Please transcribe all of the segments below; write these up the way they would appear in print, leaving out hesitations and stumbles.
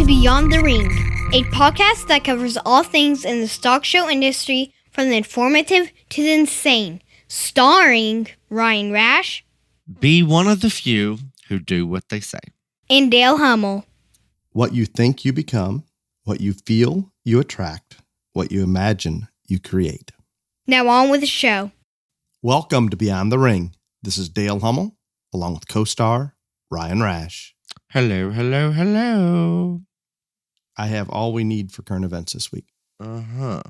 Beyond the Ring, a podcast that covers all things in the stock show industry, from the informative to the insane, starring Ryan Rash. Be one of the few who do what they say. And Dale Hummel. What you think you become, what you feel you attract, what you imagine you create. Now on with the show. Welcome to Beyond the Ring. This is Dale Hummel, along with co-star Ryan Rash. Hello, hello, hello. I have all we need for current events this week. Uh-huh.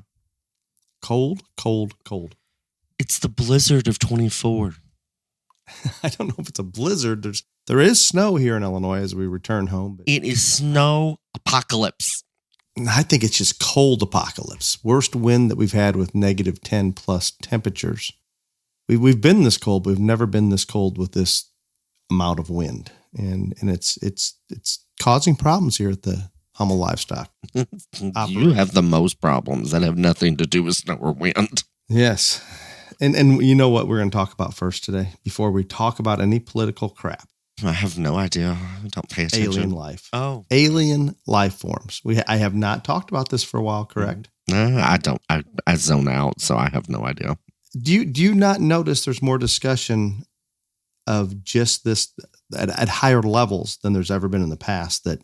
Cold, cold, cold. It's the blizzard of 24. I don't know if it's a blizzard. There is snow here in Illinois as we return home. But It is snow apocalypse. I think it's just cold apocalypse. Worst wind that we've had with negative 10 plus temperatures. We've been this cold, but we've never been this cold with this amount of wind. And it's causing problems here at the Hummel Livestock. You have the most problems that have nothing to do with snow or wind. Yes. And you know what we're going to talk about first today before we talk about any political crap? I have no idea. I don't pay attention. Alien life. Oh. Alien life forms. I have not talked about this for a while, correct? I don't. I zone out, so I have no idea. Do you not notice there's more discussion of just this at higher levels than there's ever been in the past, that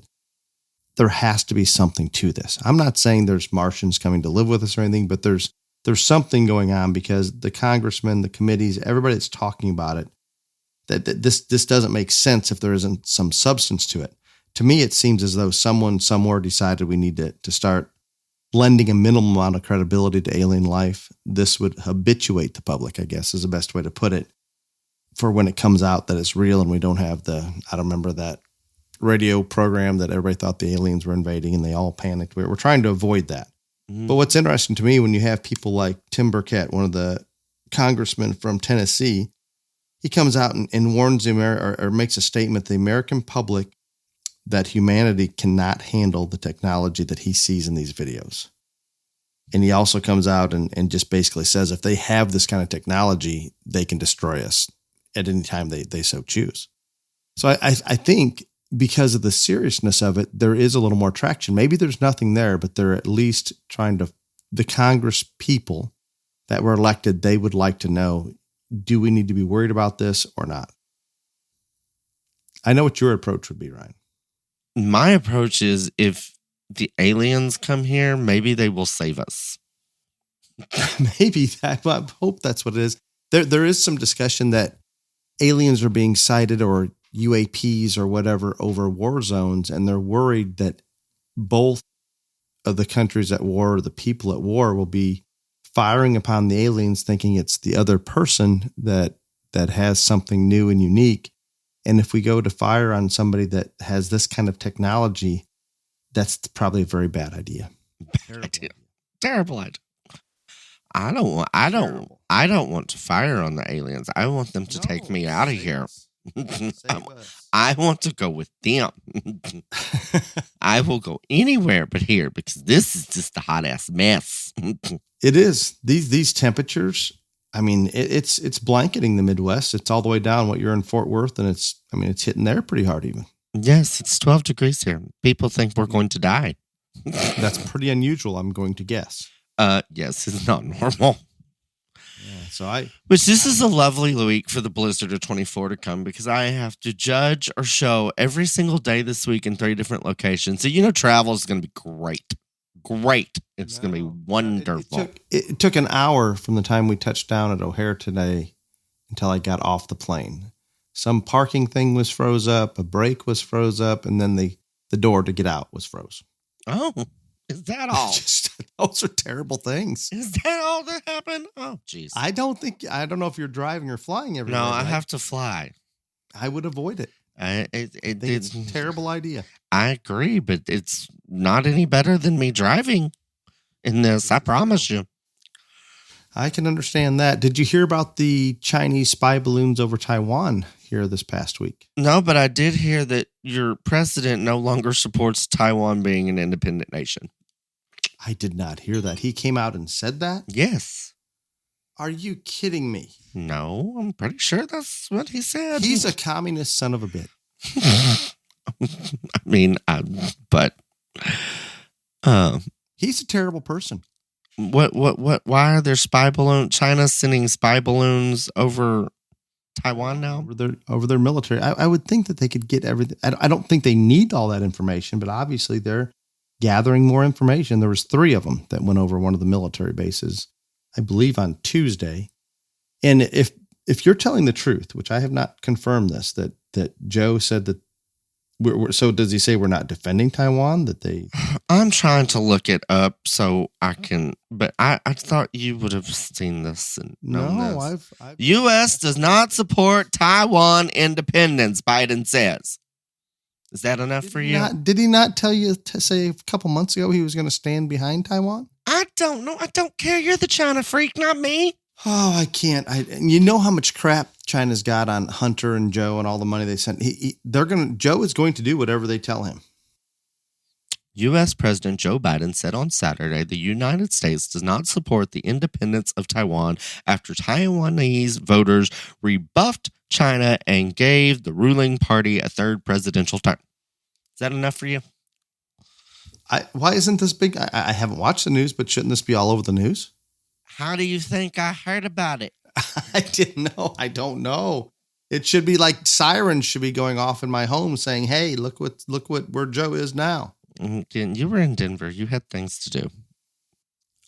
there has to be something to this? I'm not saying there's Martians coming to live with us or anything, but there's something going on, because the congressmen, the committees, everybody that's talking about it, that this doesn't make sense if there isn't some substance to it. To me, it seems as though someone somewhere decided we need to start lending a minimum amount of credibility to alien life. This would habituate the public, I guess, is the best way to put it, for when it comes out that it's real and we don't have I don't remember that radio program that everybody thought the aliens were invading and they all panicked. We're trying to avoid that. Mm-hmm. But what's interesting to me, when you have people like Tim Burkett, one of the congressmen from Tennessee, he comes out and warns or makes a statement to the American public that humanity cannot handle the technology that he sees in these videos. And he also comes out and just basically says if they have this kind of technology, they can destroy us at any time they so choose. So I think because of the seriousness of it, there is a little more traction. Maybe there's nothing there, but they're at least trying to, the Congress people that were elected, they would like to know, do we need to be worried about this or not? I know what your approach would be, Ryan. My approach is, if the aliens come here, maybe they will save us. Maybe I hope that's what it is. There is some discussion that aliens are being sighted, or UAPs or whatever, over war zones, and they're worried that both of the countries at war, or the people at war, will be firing upon the aliens, thinking it's the other person that has something new and unique. And if we go to fire on somebody that has this kind of technology, that's probably a very bad idea. Terrible idea. I don't want to fire on the aliens. I want them to take me out of here. I want to go with them. I will go anywhere but here, because this is just a hot ass mess. It is. These temperatures, I mean, it's blanketing the Midwest. It's all the way down what you're in Fort Worth, and it's hitting there pretty hard even. Yes, it's 12 degrees here. People think we're going to die. That's pretty unusual, I'm going to guess. Yes, it's not normal. Yeah, Which this is a lovely week for the blizzard of 24 to come, because I have to judge or show every single day this week in 3 different locations. So, travel is going to be great. Great. It's going to be wonderful. It took an hour from the time we touched down at O'Hare today until I got off the plane. Some parking thing was froze up, a brake was froze up, and then the door to get out was froze. Oh, is that all? Those are terrible things. Is that all that happened? Oh, jeez. I don't know if you're driving or flying everywhere. No, I have to fly. I would avoid it. It's a terrible idea. I agree, but it's not any better than me driving in this. I promise you. I can understand that. Did you hear about the Chinese spy balloons over Taiwan here this past week? No, but I did hear that your president no longer supports Taiwan being an independent nation. I did not hear that. He came out and said that? Yes. Are you kidding me? No, I'm pretty sure that's what he said. He's a communist son of a bitch. I mean, but He's a terrible person. What? Why are there spy balloons? China's sending spy balloons over Taiwan now? Over their military. I would think that they could get everything. I don't think they need all that information, but obviously they're gathering more information. There was 3 of them that went over one of the military bases, I believe on Tuesday. And if you're telling the truth, which I have not confirmed this, that Joe said that so does he say we're not defending Taiwan? That they? I'm trying to look it up so I can, but I thought you would have seen this and known this. I've U.S. does not support Taiwan independence, Biden says. Is that enough for you? Did he not tell you to say a couple months ago he was going to stand behind Taiwan? I don't know. I don't care. You're the China freak, not me. Oh, I can't. You know how much crap China's got on Hunter and Joe and all the money they sent. Joe is going to do whatever they tell him. U.S. President Joe Biden said on Saturday the United States does not support the independence of Taiwan after Taiwanese voters rebuffed China and gave the ruling party a 3rd presidential term. Is that enough for you? Why isn't this big? I haven't watched the news, but shouldn't this be all over the news? How do you think I heard about it? I didn't know. I don't know. It should be like sirens should be going off in my home saying, "Hey, look where Joe is now." You were in Denver. You had things to do.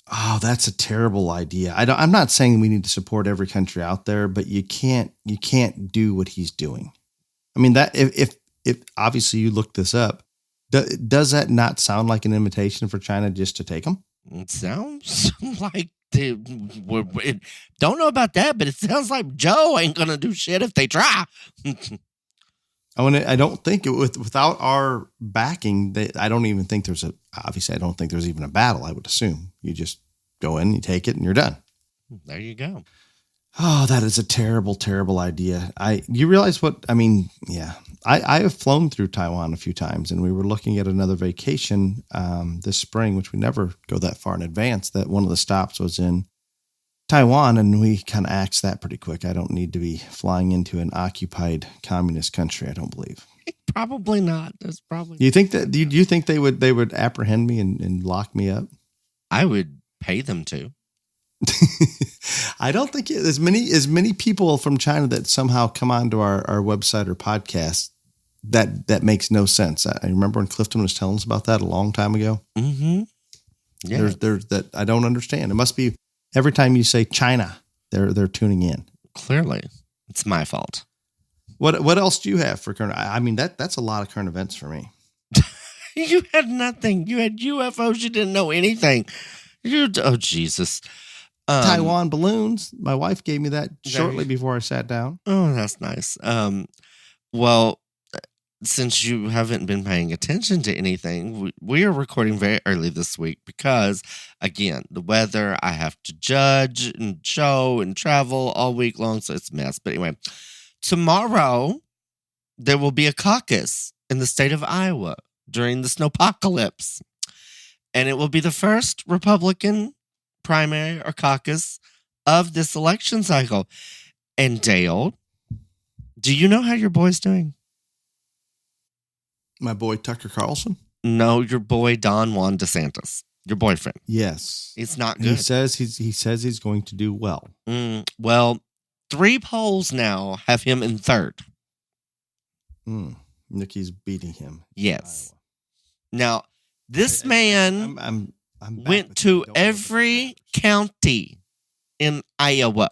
Oh, that's a terrible idea. I'm not saying we need to support every country out there, but you can't do what he's doing. I mean, that if obviously you look this up, does that not sound like an invitation for China just to take them? It sounds like don't know about that, but it sounds like Joe ain't gonna do shit if they try. I don't think without our backing, I don't even think obviously I don't think there's even a battle. I would assume you just go in, you take it, and you're done. There you go. Oh, that is a terrible, terrible idea. You realize what I mean? Yeah, I have flown through Taiwan a few times, and we were looking at another vacation this spring, which we never go that far in advance. That one of the stops was in Taiwan, and we kind of axed that pretty quick. I don't need to be flying into an occupied communist country. I don't believe. Probably not. That's probably. Do you think that? Do you think they would apprehend me and lock me up? I would pay them to. I don't think as many people from China that somehow come onto our website or podcast. That makes no sense. I remember when Clifton was telling us about that a long time ago. Mm-hmm. Yeah. There's that I don't understand. It must be every time you say China, they're tuning in. Clearly, it's my fault. What else do you have for current? I mean that's a lot of current events for me. You had nothing. You had UFOs. You didn't know anything. Oh Jesus. Taiwan balloons. My wife gave me that shortly before I sat down. Oh, that's nice. Well, since you haven't been paying attention to anything, we are recording very early this week because, again, the weather, I have to judge and show and travel all week long, so it's a mess. But anyway, tomorrow there will be a caucus in the state of Iowa during the snowpocalypse. And it will be the first Republican primary or caucus of this election cycle. And Dale, do you know how your boy's doing? My boy Tucker Carlson? No, your boy Don Juan DeSantis, your boyfriend. Yes, it's not good. He says he's going to do well. Well, 3 polls now have him in 3rd. Nikki's beating him. Yes. Now this man I'm went to every county in Iowa.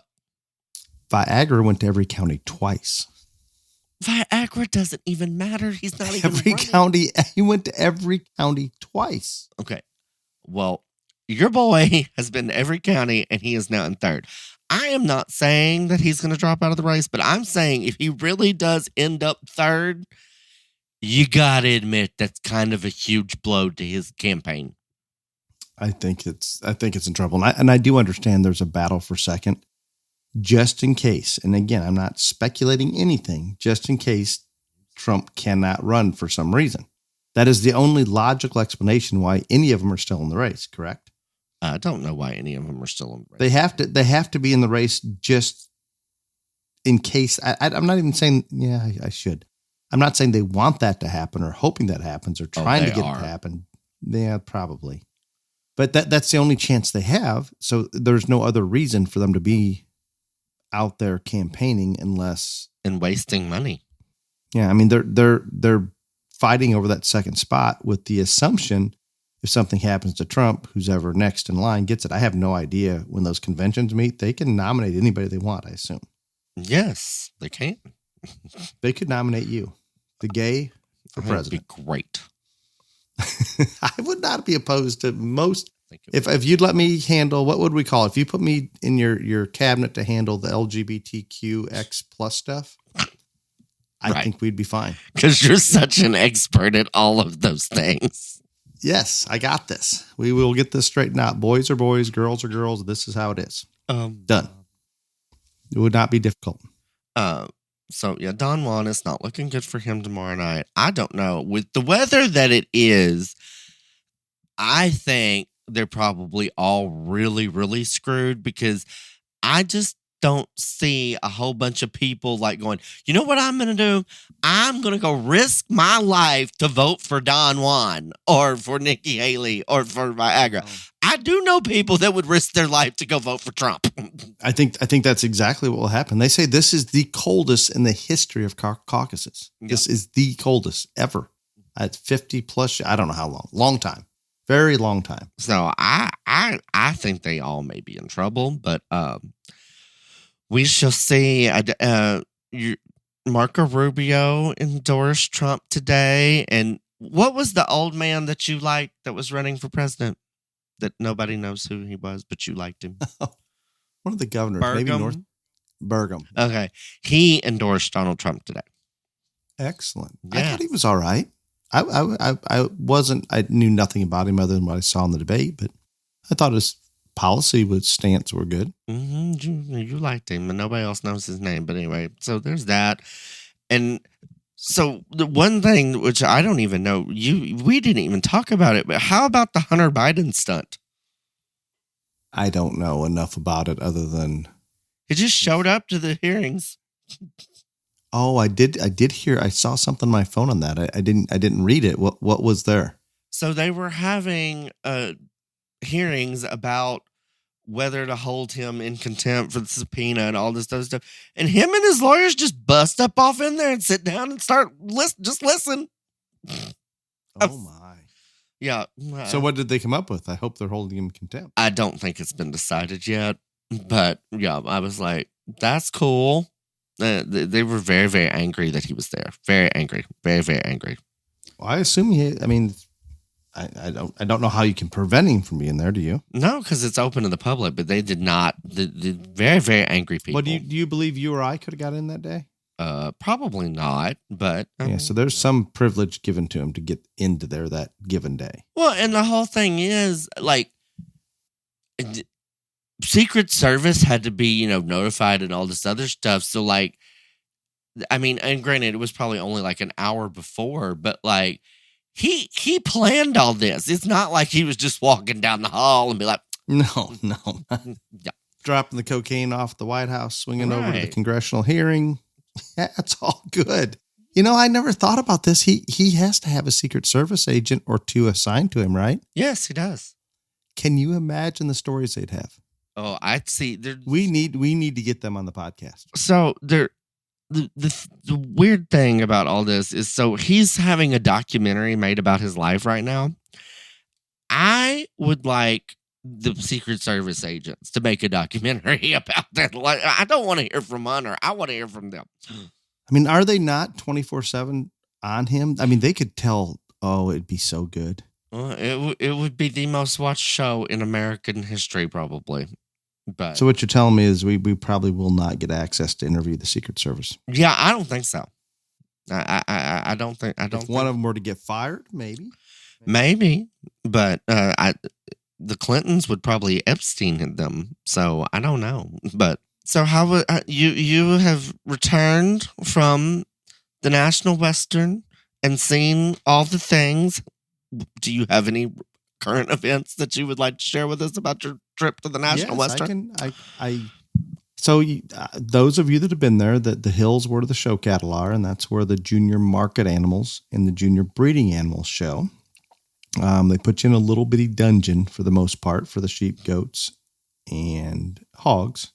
Viagra went to every county twice. Viagra doesn't even matter. He's not even every running. County. He went to every county twice. Okay. Well, your boy has been to every county and he is now in 3rd. I am not saying that he's going to drop out of the race, but I'm saying if he really does end up 3rd, you got to admit that's kind of a huge blow to his campaign. I think it's in trouble. And I do understand there's a battle for 2nd. Just in case, and again, I'm not speculating anything, just in case Trump cannot run for some reason. That is the only logical explanation why any of them are still in the race, correct? I don't know why any of them are still in the race. They have to be in the race just in case. I'm not even saying, I should. I'm not saying they want that to happen or hoping that happens or trying to get it to happen. Yeah, probably. But that's the only chance they have. So there's no other reason for them to be out there campaigning unless and wasting money. Yeah, I mean they're fighting over that second spot with the assumption if something happens to Trump, who's ever next in line gets it. I have no idea when those conventions meet. They can nominate anybody they want, I assume. Yes, they can. They could nominate you, the gay, for president. That'd be great. I would not be opposed to most. If you'd let me handle, what would we call it? If you put me in your cabinet to handle the LGBTQX plus stuff, I think we'd be fine. Because you're such an expert at all of those things. Yes, I got this. We will get this straightened out. Boys are boys, girls are girls. This is how it is. Done. It would not be difficult. So, yeah, Don Juan is not looking good for him tomorrow night. I don't know. With the weather that it is, I think they're probably all really, really screwed because I just don't see a whole bunch of people like going, you know what I'm going to do? I'm going to go risk my life to vote for Don Juan or for Nikki Haley or for Viagra. I do know people that would risk their life to go vote for Trump. I think that's exactly what will happen. They say this is the coldest in the history of caucuses. Yeah. This is the coldest ever at 50 plus. I don't know how long time, very long time. So I think they all may be in trouble, but we shall see. Marco Rubio endorsed Trump today. And what was the old man that you liked that was running for president? That nobody knows who he was, but you liked him. One of the governors, maybe Burgum. Okay. He endorsed Donald Trump today. Excellent. Yeah. I thought he was all right. I knew nothing about him other than what I saw in the debate, but I thought his policy stance were good. Mm-hmm. You liked him, and nobody else knows his name. But anyway, so there's that. And so the one thing which I don't even know, we didn't even talk about it, but how about the Hunter Biden stunt? I don't know enough about it other than he just showed up to the hearings. Oh, I did hear. I saw something on my phone on that. I didn't read it. What was there? So they were having hearings about whether to hold him in contempt for the subpoena and all this other stuff. And him and his lawyers just bust up off in there and sit down and start just listen. Oh my. Yeah. So what did they come up with? I hope they're holding him in contempt. I don't think it's been decided yet, but yeah, I was like, that's cool. They were very, very angry that he was there. Very angry. Very, very angry. Well, I assume I don't know how you can prevent him from being there, do you? No, because it's open to the public, but they did not. The very, very angry people. Well, do you believe you or I could have got in that day? Probably not, but... yeah, so there's some privilege given to him to get into there that given day. Well, and the whole thing is, like, Secret Service had to be, notified and all this other stuff, so, like, I mean, and granted, it was probably only, like, an hour before, but, like, He planned all this. It's not like he was just walking down the hall and be like, no. Yeah. Dropping the cocaine off the White House, swinging over to the congressional hearing. Yeah, it's all good. I never thought about this. He has to have a Secret Service agent or two assigned to him, right? Yes, he does. Can you imagine the stories they'd have? Oh, I see. We need to get them on the podcast. So the weird thing about all this is, so he's having a documentary made about his life right now. I would like the Secret Service agents to make a documentary about that. Like, I don't want to hear from Hunter. I want to hear from them. I mean, are they not 24/7 on him? I mean, they could tell. Oh, it'd be so good. It would be the most watched show in American history, probably. But so what you're telling me is we probably will not get access to interview the Secret Service. Yeah, I don't think so. I don't think. If one of them were to get fired, maybe. But the Clintons would probably Epstein them, so I don't know. But so how you have returned from the National Western and seen all the things? Do you have any current events that you would like to share with us about your trip to the National Western? So those of you that have been there, the hills where the show cattle are, and that's where the junior market animals and the junior breeding animals show. They put you in a little bitty dungeon for the most part for the sheep, goats, and hogs.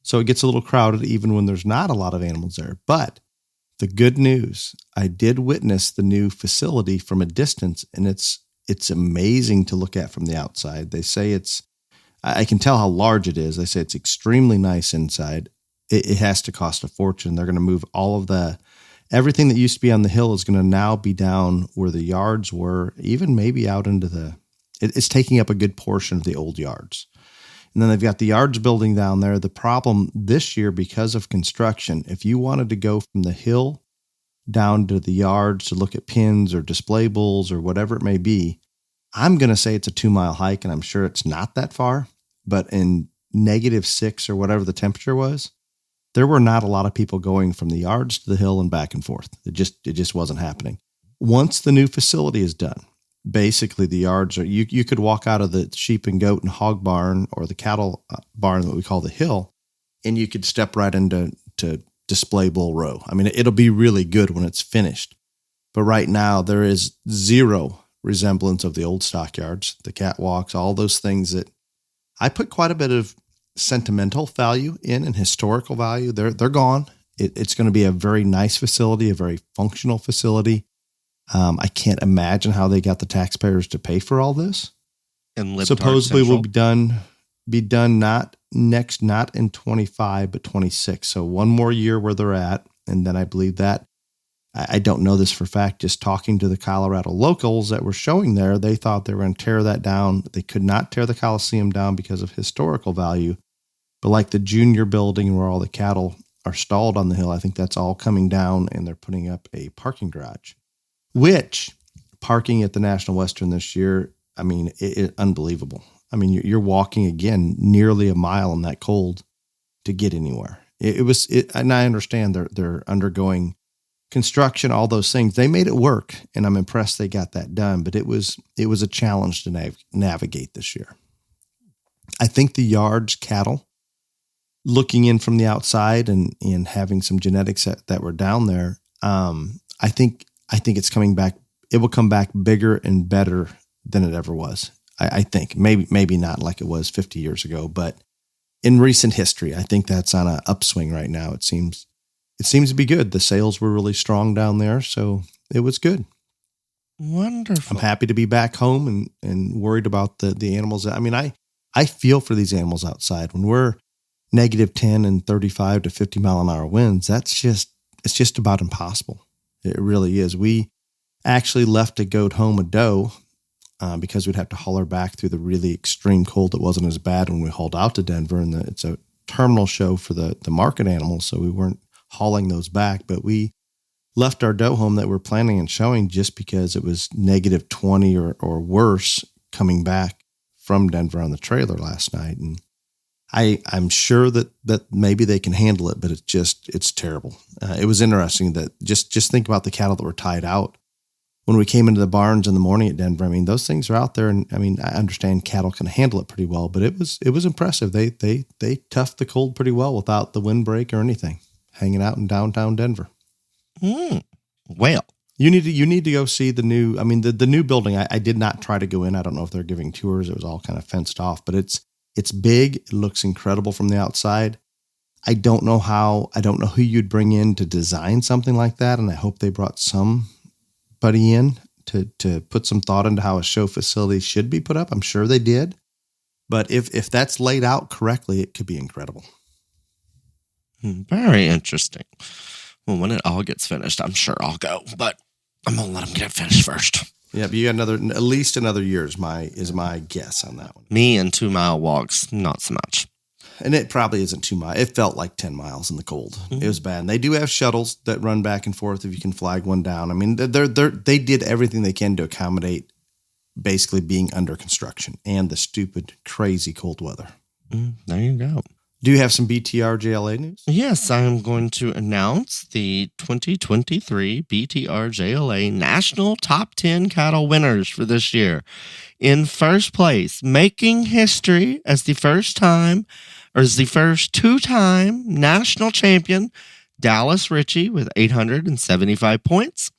So it gets a little crowded even when there's not a lot of animals there. But the good news, I did witness the new facility from a distance, and it's amazing to look at from the outside. They say I can tell how large it is. They say it's extremely nice inside. It has to cost a fortune. They're going to move all of everything that used to be on the hill is going to now be down where the yards were, even maybe out into it's taking up a good portion of the old yards. And then they've got the yards building down there. The problem this year, because of construction, if you wanted to go from the hill down to the yards to look at pins or display bulls or whatever it may be, I'm going to say it's a 2-mile hike, and I'm sure it's not that far, but in -6 or whatever the temperature was, there were not a lot of people going from the yards to the hill and back and forth. It just wasn't happening. Once the new facility is done, basically the yards you could walk out of the sheep and goat and hog barn or the cattle barn, what we call the hill, and you could step right into display bull row. I mean, it'll be really good when it's finished. But right now there is zero resemblance of the old stockyards, the catwalks, all those things that I put quite a bit of sentimental value in and historical value. They're gone. It's going to be a very nice facility, a very functional facility. I can't imagine how they got the taxpayers to pay for all this. And supposedly will be done not in 25, but 26. So one more year where they're at. And then I believe that, I don't know this for a fact, just talking to the Colorado locals that were showing there, they thought they were going to tear that down. They could not tear the Coliseum down because of historical value. But like the junior building where all the cattle are stalled on the hill, I think that's all coming down, and they're putting up a parking garage, which parking at the National Western this year, I mean, it unbelievable. I mean, you're walking again nearly a mile in that cold to get anywhere. And I understand they're undergoing construction, all those things. They made it work, and I'm impressed they got that done. But it was a challenge to navigate this year. I think the yards cattle, looking in from the outside and having some genetics that were down there, I think it's coming back. It will come back bigger and better than it ever was. I think maybe not like it was 50 years ago, but in recent history, I think that's on an upswing right now. It seems to be good. The sales were really strong down there, so it was good. Wonderful. I'm happy to be back home and worried about the animals. I mean, I feel for these animals outside when we're -10 and 35 to 50 mile an hour winds. It's just about impossible. It really is. We actually left a goat home, a doe, because we'd have to haul her back through the really extreme cold that wasn't as bad when we hauled out to Denver. And it's a terminal show for the market animals, so we weren't hauling those back. But we left our doe home that we're planning on showing just because it was -20 or worse coming back from Denver on the trailer last night. And I'm sure that maybe they can handle it, but it's terrible. It was interesting that just think about the cattle that were tied out when we came into the barns in the morning at Denver. I mean, those things are out there, and I mean, I understand cattle can handle it pretty well, but it was impressive. They toughed the cold pretty well without the windbreak or anything, hanging out in downtown Denver. Well, you need to go see the new. I mean, the new building. I did not try to go in. I don't know if they're giving tours. It was all kind of fenced off, but it's big. It looks incredible from the outside. I don't know who you'd bring in to design something like that, and I hope they brought somebody in to put some thought into how a show facility should be put up. I'm sure they did. But if that's laid out correctly, it could be incredible. Very interesting. Well, when it all gets finished, I'm sure I'll go, but I'm going to let them get it finished first. Yeah, but you got at least another year is my guess on that one. Me and 2 mile walks, not so much. And it probably isn't 2 miles. It felt like 10 miles in the cold. Mm-hmm. It was bad. And they do have shuttles that run back and forth if you can flag one down. I mean, they did everything they can to accommodate basically being under construction and the stupid, crazy cold weather. There you go. Do you have some BTR JLA news? Yes, I am going to announce the 2023 BTR JLA National Top 10 Cattle winners for this year. In first place, making history as the first 2-time national champion, Dallas Ritchie with 875 points.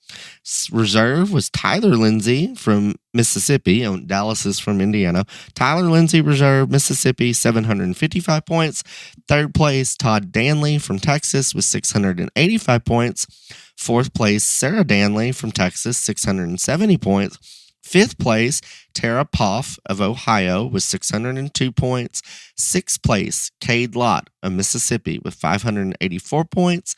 Reserve was Tyler Lindsay from Mississippi. Dallas is from Indiana. Tyler Lindsay, reserve, Mississippi, 755 points. Third place, Todd Danley from Texas with 685 points. Fourth place, Sarah Danley from Texas, 670 points. Fifth place, Tara Poff of Ohio with 602 points. Sixth place, Cade Lott of Mississippi with 584 points.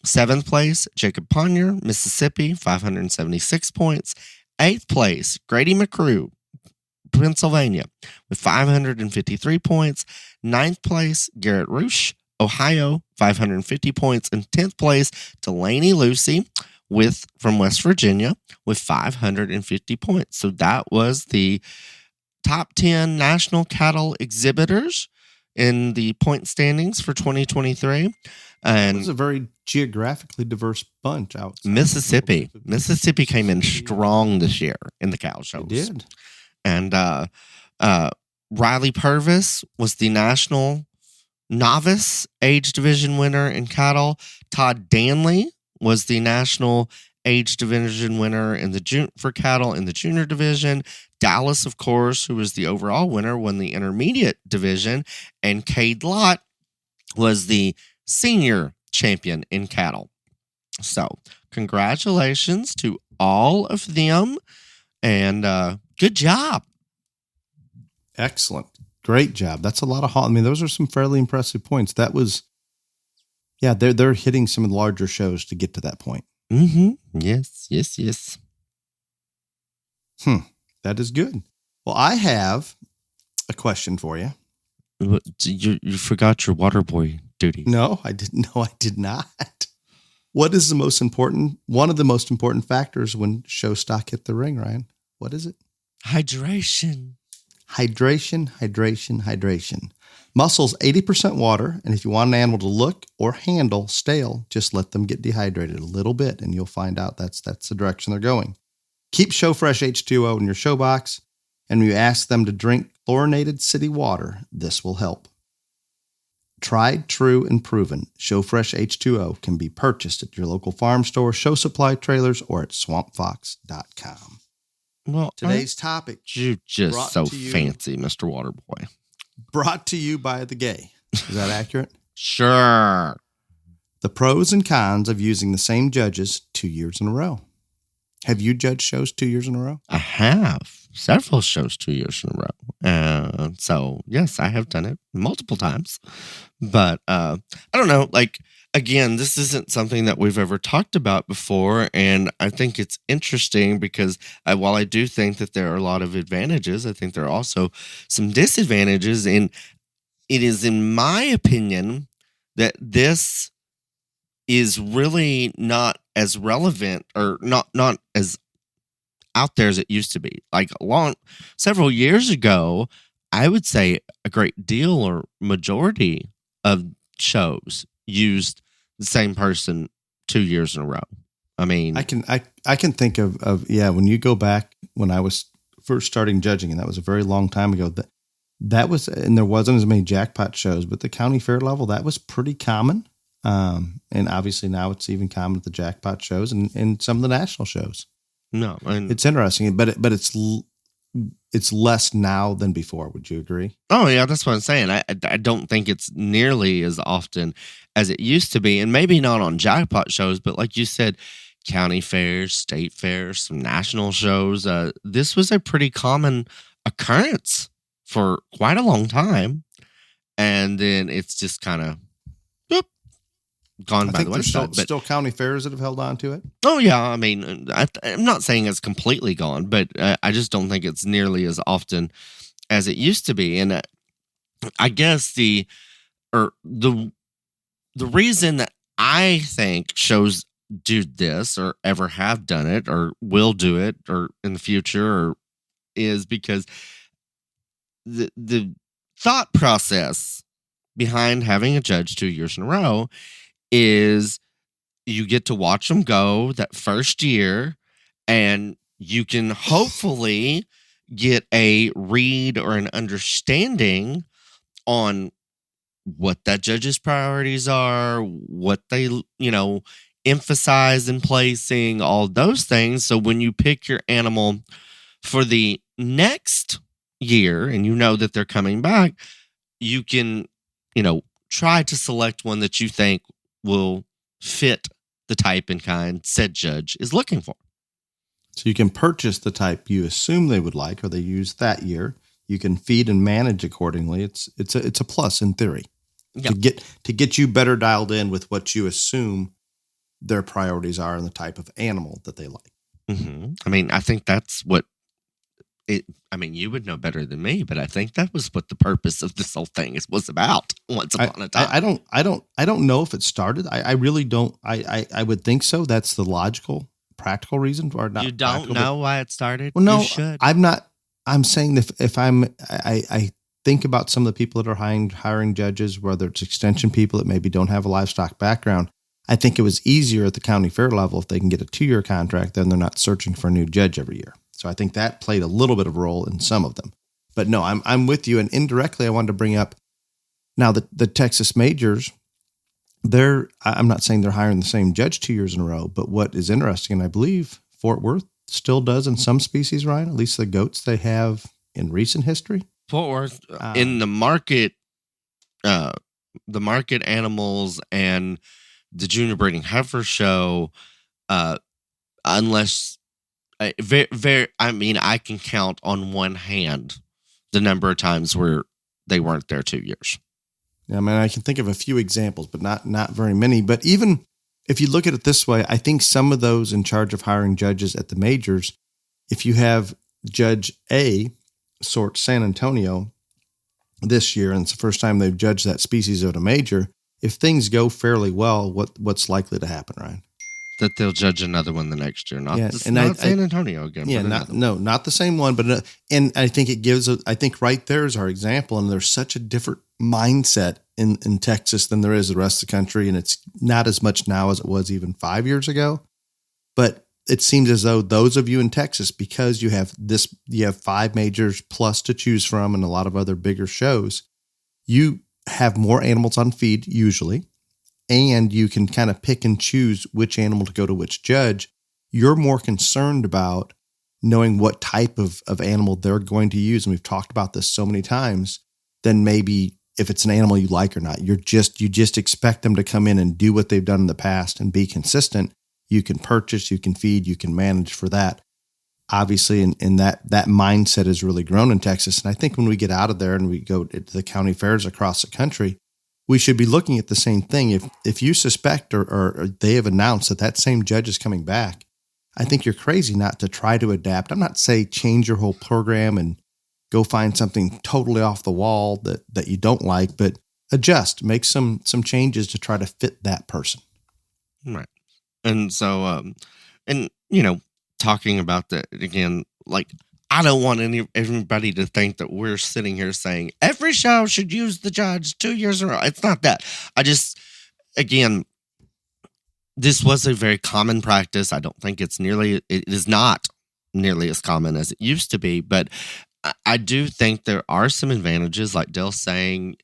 Seventh place, Jacob Ponyer, Mississippi, 576 points. Eighth place, Grady McCrew, Pennsylvania, with 553 points. Ninth place, Garrett Roosh, Ohio, 550 points. And 10th place, Delaney Lucy from West Virginia with 550 points. So that was the top 10 national cattle exhibitors in the point standings for 2023. And it was a very geographically diverse bunch out. Mississippi came in strong this year in the cow shows. It did. And Riley Purvis was the national novice age division winner in cattle. Todd Danley was the national age division winner in for cattle in the junior division. Dallas, of course, who was the overall winner, won the intermediate division. And Cade Lott was the senior champion in cattle. So congratulations to all of them. And good job. Excellent. Great job. That's a lot of, I mean, those are some fairly impressive points. That was, yeah, they're hitting some of the larger shows to get to that point. Mm-hmm. Yes. That is good. Well, I have a question for you. You forgot your water boy duty. No, I didn't. No, I did not. What is one of the most important factors when show stock hit the ring, Ryan? What is it? Hydration. Hydration. Muscle's 80% water, and if you want an animal to look or handle stale, just let them get dehydrated a little bit, and you'll find out that's the direction they're going. Keep ShowFresh H2O in your show box, and when you ask them to drink chlorinated city water, this will help. Tried, true, and proven, ShowFresh H2O can be purchased at your local farm store, show supply trailers, or at swampfox.com. Well, today's topic. You just so fancy, Mr. Waterboy. Brought to you by the gay. Is that accurate? Sure. The pros and cons of using the same judges 2 years in a row. Have you judged shows 2 years in a row? I have several shows 2 years in a row. So, yes, I have done it multiple times. But I don't know, again, this isn't something that we've ever talked about before. And I think it's interesting because while I do think that there are a lot of advantages, I think there are also some disadvantages. And it is, in my opinion, that this is really not as relevant or not as out there as it used to be. Several years ago, I would say a great deal or majority of shows used the same person 2 years in a row. I mean, I can think of when you go back when I was first starting judging, and that was a very long time ago, that was, and there wasn't as many jackpot shows, but the county fair level, that was pretty common. And obviously now it's even common at the jackpot shows and some of the national shows. No, it's interesting, but it's less now than before. Would you agree? Oh yeah, that's what I'm saying. I don't think it's nearly as often as it used to be, and maybe not on jackpot shows, but like you said, county fairs, state fairs, some national shows. This was a pretty common occurrence for quite a long time, and then it's just kind of gone by the wayside. But still county fairs that have held on to it. Oh yeah, I mean, I'm not saying it's completely gone, but I just don't think it's nearly as often as it used to be. And I guess the reason that I think shows do this or ever have done it or will do it or in the future is because the thought process behind having a judge 2 years in a row is you get to watch them go that first year, and you can hopefully get a read or an understanding on what that judge's priorities are, what they, emphasize in placing, all those things. So when you pick your animal for the next year and you know that they're coming back, you can, try to select one that you think will fit the type and kind said judge is looking for. So you can purchase the type you assume they would like or they use that year. You can feed and manage accordingly. It's a plus in theory. Yep. To get you better dialed in with what you assume their priorities are and the type of animal that they like. Mm-hmm. I mean, I think that's what you would know better than me, but I think that was what the purpose of this whole thing was about once upon a time. I don't know if it started. I really don't. I would think so. That's the logical, practical reason, or not. You don't know why it started? Well, no, you should. I'm not. I'm saying I think about some of the people that are hiring judges, whether it's extension people that maybe don't have a livestock background. I think it was easier at the county fair level if they can get a 2-year contract, then they're not searching for a new judge every year. So I think that played a little bit of a role in some of them. But no, I'm with you. And indirectly, I wanted to bring up now the Texas majors. I'm not saying they're hiring the same judge 2 years in a row, but what is interesting, and I believe Fort Worth still does in some species, Ryan, at least the goats they have in recent history. Fort Worth in the market animals and the junior breeding heifer show, unless I can count on one hand the number of times where they weren't there 2 years. Yeah, I mean, I can think of a few examples, but not very many. But even if you look at it this way, I think some of those in charge of hiring judges at the majors, if you have Judge A sort San Antonio this year, and it's the first time they've judged that species at a major, if things go fairly well, what's likely to happen, Ryan? That they'll judge another one the next year, not San Antonio again. Yeah, not the same one, but and I think it gives. I think right there is our example, and there's such a different mindset in Texas than there is the rest of the country, and it's not as much now as it was even 5 years ago. But it seems as though those of you in Texas, because you have 5 majors plus to choose from, and a lot of other bigger shows, you have more animals on feed usually. And you can kind of pick and choose which animal to go to which judge. You're more concerned about knowing what type of animal they're going to use. And we've talked about this so many times, than maybe if it's an animal you like or not. You just expect them to come in and do what they've done in the past and be consistent. You can purchase, you can feed, you can manage for that. Obviously, and that mindset has really grown in Texas. And I think when we get out of there and we go to the county fairs across the country, we should be looking at the same thing. If you suspect or they have announced that same judge is coming back, I think you're crazy not to try to adapt. I'm not saying change your whole program and go find something totally off the wall that you don't like, but adjust, make some changes to try to fit that person. Right. And so, talking about that again, like, I don't want everybody to think that we're sitting here saying every show should use the judge 2 years in a row. It's not that. This was a very common practice. I don't think it is not nearly as common as it used to be, but I do think there are some advantages, like Dale's saying.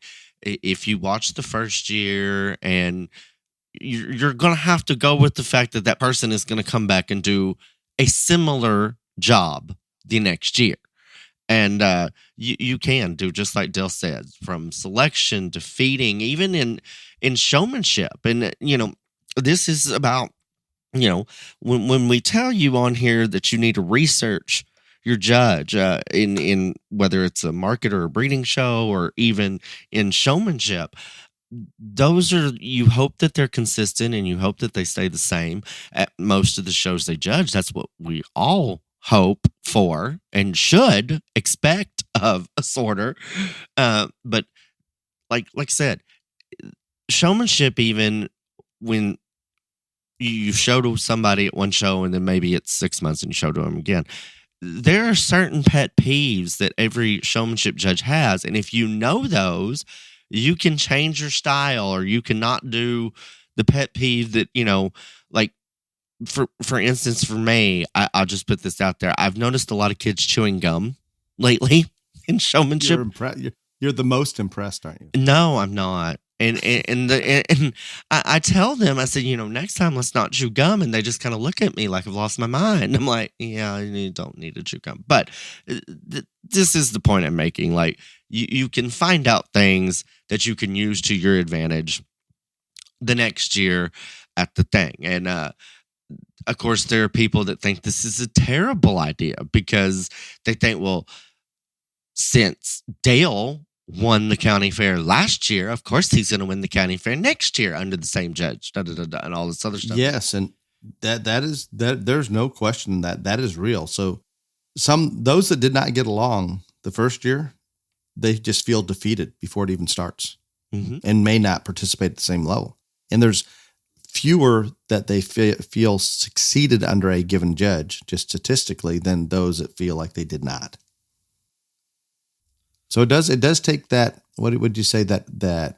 If you watch the first year, and you're going to have to go with the fact that person is going to come back and do a similar job the next year. And you can do, just like Dale said, from selection to feeding, even in showmanship. And, this is about, when we tell you on here that you need to research your judge in whether it's a market or a breeding show or even in showmanship, you hope that they're consistent and you hope that they stay the same at most of the shows they judge. That's what we all hope for and should expect of a sorter. But like I said, showmanship, even when you show to somebody at one show and then maybe it's 6 months and you show to them again, there are certain pet peeves that every showmanship judge has. And if you know those, you can change your style, or you cannot do the pet peeve that, like, for instance, for me, I'll just put this out there. I've noticed a lot of kids chewing gum lately in showmanship. You're the most impressed, aren't you? No, I'm not. And I tell them, I said, next time let's not chew gum, and they just kind of look at me like I've lost my mind. I'm like, yeah, you don't need to chew gum, but this is the point I'm making. Like you can find out things that you can use to your advantage the next year at the thing, and of course there are people that think this is a terrible idea because they think, well, since Dale won the county fair last year, of course he's going to win the county fair next year under the same judge, and all this other stuff. Yes, and that is there's no question that is real. So those that did not get along the first year, they just feel defeated before it even starts, and may not participate at the same level. And there's fewer that they feel succeeded under a given judge, just statistically, than those that feel like they did not. So it does take that. What would you say that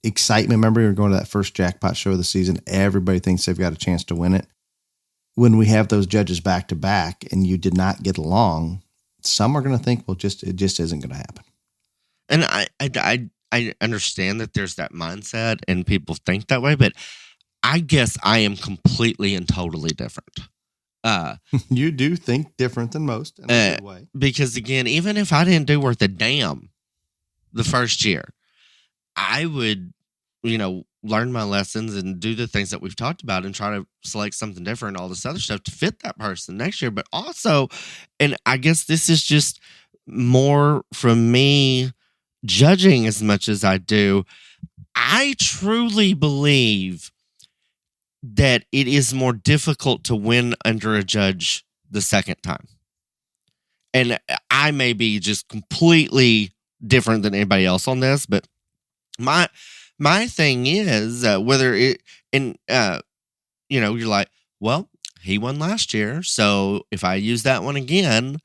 excitement? Remember, you're going to that first jackpot show of the season. Everybody thinks they've got a chance to win it. When we have those judges back to back, and you did not get along, some are going to think, well, it just isn't going to happen. And I understand that there's that mindset, and people think that way, but I guess I am completely and totally different. You do think different than most in a good way. Because again, even if I didn't do worth a damn the first year, I would, learn my lessons and do the things that we've talked about and try to select something different, all this other stuff to fit that person next year. But also, and I guess this is just more from me judging as much as I do, I truly believe that it is more difficult to win under a judge the second time. And I may be just completely different than anybody else on this, but my thing is whether it, and you're like, well, he won last year, so if I use that one again,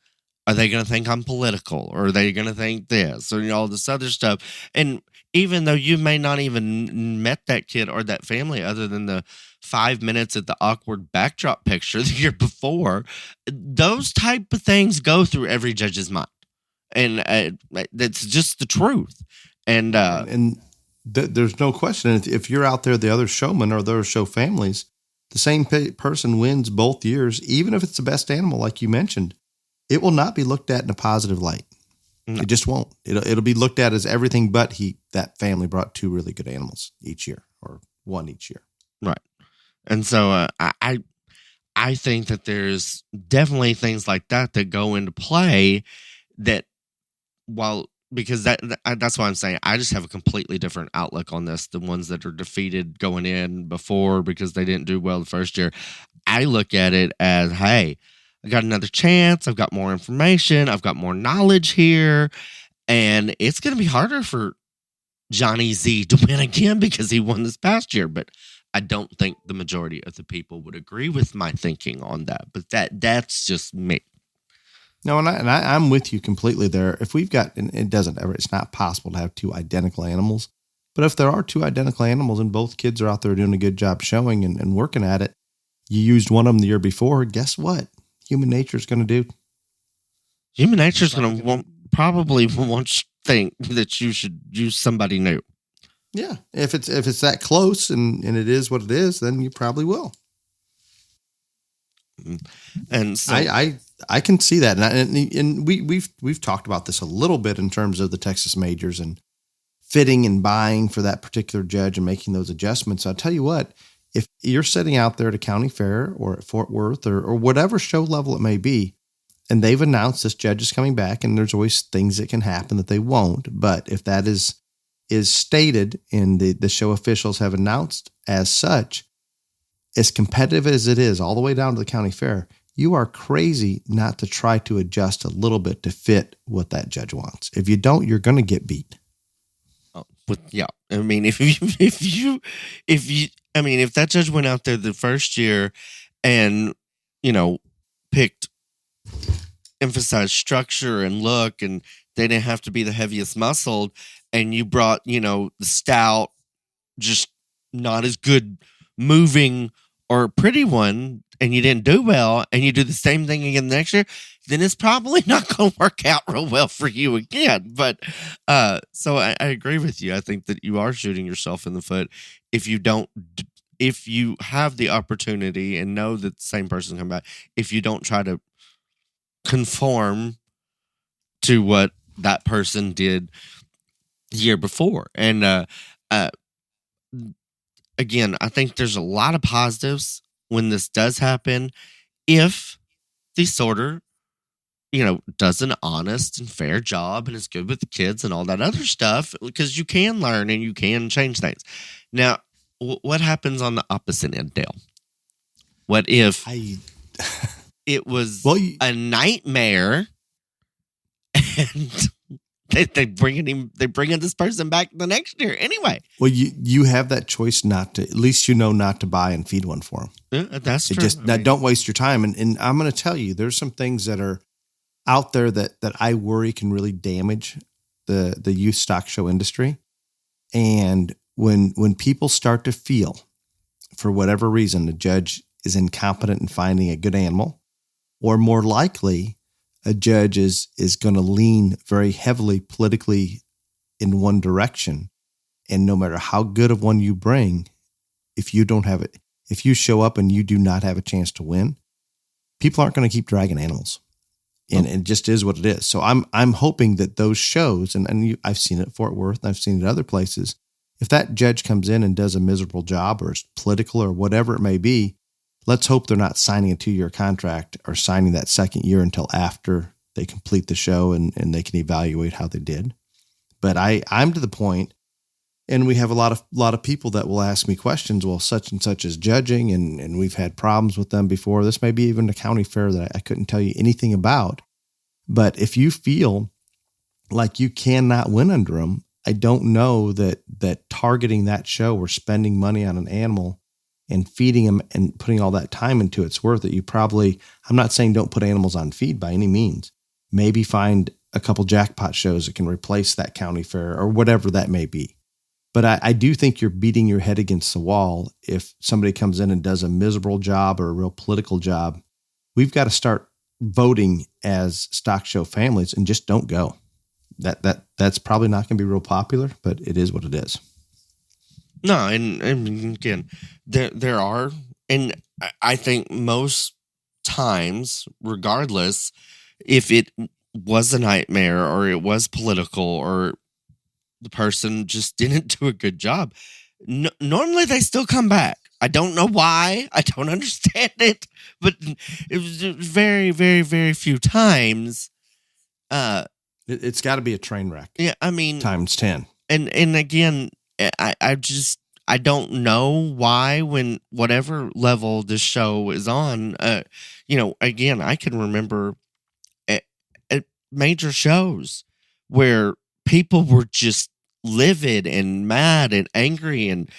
are they going to think I'm political, or are they going to think this, or all this other stuff? And even though you may not even met that kid or that family other than the 5 minutes at the awkward backdrop picture the year before, those type of things go through every judge's mind. And that's just the truth. And there's no question. If you're out there, the other showman or those show families, the same person wins both years, even if it's the best animal, like you mentioned, it will not be looked at in a positive light. No. It just won't. It'll be looked at as everything but that family brought 2 really good animals each year, or 1 each year. Right. And so I think that there's definitely things like that go into play that because that's why I'm saying I just have a completely different outlook on this. The ones that are defeated going in before because they didn't do well the first year, I look at it as, hey, I got another chance. I've got more information. I've got more knowledge here. And it's going to be harder for Johnny Z to win again because he won this past year. But I don't think the majority of the people would agree with my thinking on that. But that's just me. No, and I'm with you completely there. If we've got, and it's not possible to have 2 identical animals. But if there are 2 identical animals and both kids are out there doing a good job showing and working at it, you used one of them the year before, guess what? Human nature is going to do. Human nature is going to probably want to think that you should use somebody new. Yeah, if it's that close and it is what it is, then you probably will. And so I can see that, and we've talked about this a little bit in terms of the Texas majors and fitting and buying for that particular judge and making those adjustments. I'll tell you what. If you're sitting out there at a county fair or at Fort Worth or whatever show level it may be, and they've announced this judge is coming back, and there's always things that can happen that they won't. But if that is stated and the show officials have announced as such, as competitive as it is all the way down to the county fair, you are crazy not to try to adjust a little bit to fit what that judge wants. If you don't, you're going to get beat. Yeah. I mean, if that judge went out there the first year and, emphasized structure and look, and they didn't have to be the heaviest muscled, and you brought, the stout, just not as good moving or a pretty one and you didn't do well and you do the same thing again the next year, then it's probably not going to work out real well for you again. But so I agree with you. I think that you are shooting yourself in the foot if you don't, if you have the opportunity and know that the same person come back, if you don't try to conform to what that person did the year before. And again, I think there's a lot of positives when this does happen if the sorter, does an honest and fair job and is good with the kids and all that other stuff, because you can learn and you can change things. Now, what happens on the opposite end, Dale? What if it was a nightmare and they bring this person back the next year anyway? Well, you have that choice not to, at least not to buy and feed one for them. That's true. Don't waste your time. And I'm going to tell you, there's some things that are out there that I worry can really damage the youth stock show industry. And when people start to feel, for whatever reason, the judge is incompetent in finding a good animal, or more likely, a judge is going to lean very heavily politically in one direction. And no matter how good of one you bring, if you don't have it, if you show up and you do not have a chance to win, people aren't going to keep dragging animals. And it just is what it is. So I'm hoping that those shows, and I've seen it at Fort Worth, and I've seen it at other places. If that judge comes in and does a miserable job, or is political, or whatever it may be, let's hope they're not signing a 2-year contract or signing that second year until after they complete the show and they can evaluate how they did. But I'm to the point, and we have a lot of people that will ask me questions. Well, such and such is judging, and we've had problems with them before. This may be even a county fair that I couldn't tell you anything about. But if you feel like you cannot win under them, I don't know that targeting that show or spending money on an animal and feeding them and putting all that time into it's worth it. I'm not saying don't put animals on feed by any means. Maybe find a couple jackpot shows that can replace that county fair or whatever that may be. But I do think you're beating your head against the wall if somebody comes in and does a miserable job or a real political job. We've got to start voting as stock show families and just don't go. That's probably not going to be real popular, but it is what it is. No, and again, there are, and I think most times, regardless if it was a nightmare or it was political or the person just didn't do a good job, normally they still come back. I don't know why. I don't understand it, but it was very, very, very few times. It's got to be a train wreck. Yeah, I mean, times 10. And again, I don't know why, when whatever level this show is on, again, I can remember at major shows where people were just livid and mad and angry and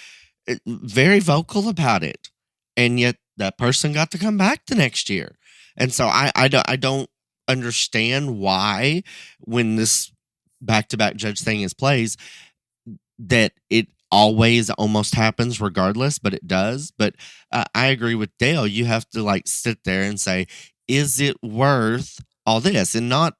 very vocal about it. And yet that person got to come back the next year. And so I don't understand why, when this back-to-back judge thing is plays, that it always almost happens regardless, but it does. But I agree with Dale. You have to sit there and say, is it worth all this? And not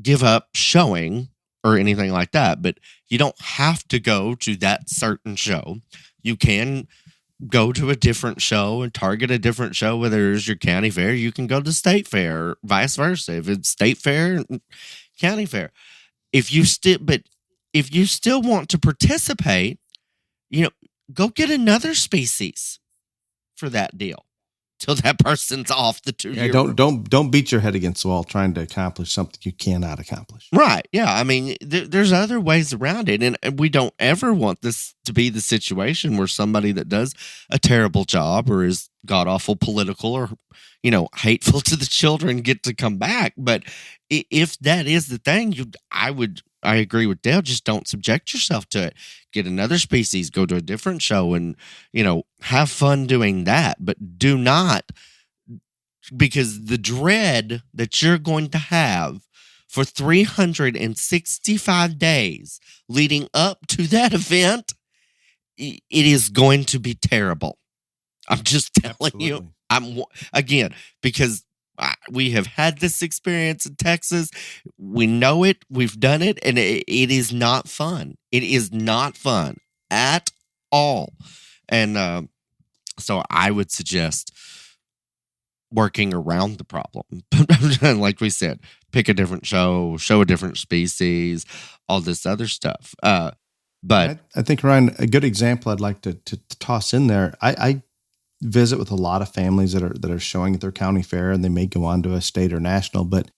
give up showing or anything like that. But you don't have to go to that certain show. You can go to a different show and target a different show, whether it's your county fair. You can go to state fair, or vice versa. If it's state fair, county fair. If you still want to participate, go get another species for that deal till that person's off the 2 year. Yeah, don't beat your head against the wall trying to accomplish something you cannot accomplish. Right. Yeah. I mean, there's other ways around it, and we don't ever want this to be the situation where somebody that does a terrible job or is god awful political or hateful to the children get to come back. But if that is the thing, I agree with Dale. Just don't subject yourself to it. Get another species, go to a different show, and, have fun doing that. But do not, because the dread that you're going to have for 365 days leading up to that event it is going to be terrible. I'm just telling you. Again, because we have had this experience in Texas. We know it. We've done it. And it is not fun. It is not fun at all. And so I would suggest working around the problem. Like we said, pick a different show a different species, all this other stuff. But I think, Ryan, a good example I'd like to toss in there. I visit with a lot of families that are showing at their county fair, and they may go on to a state or national, but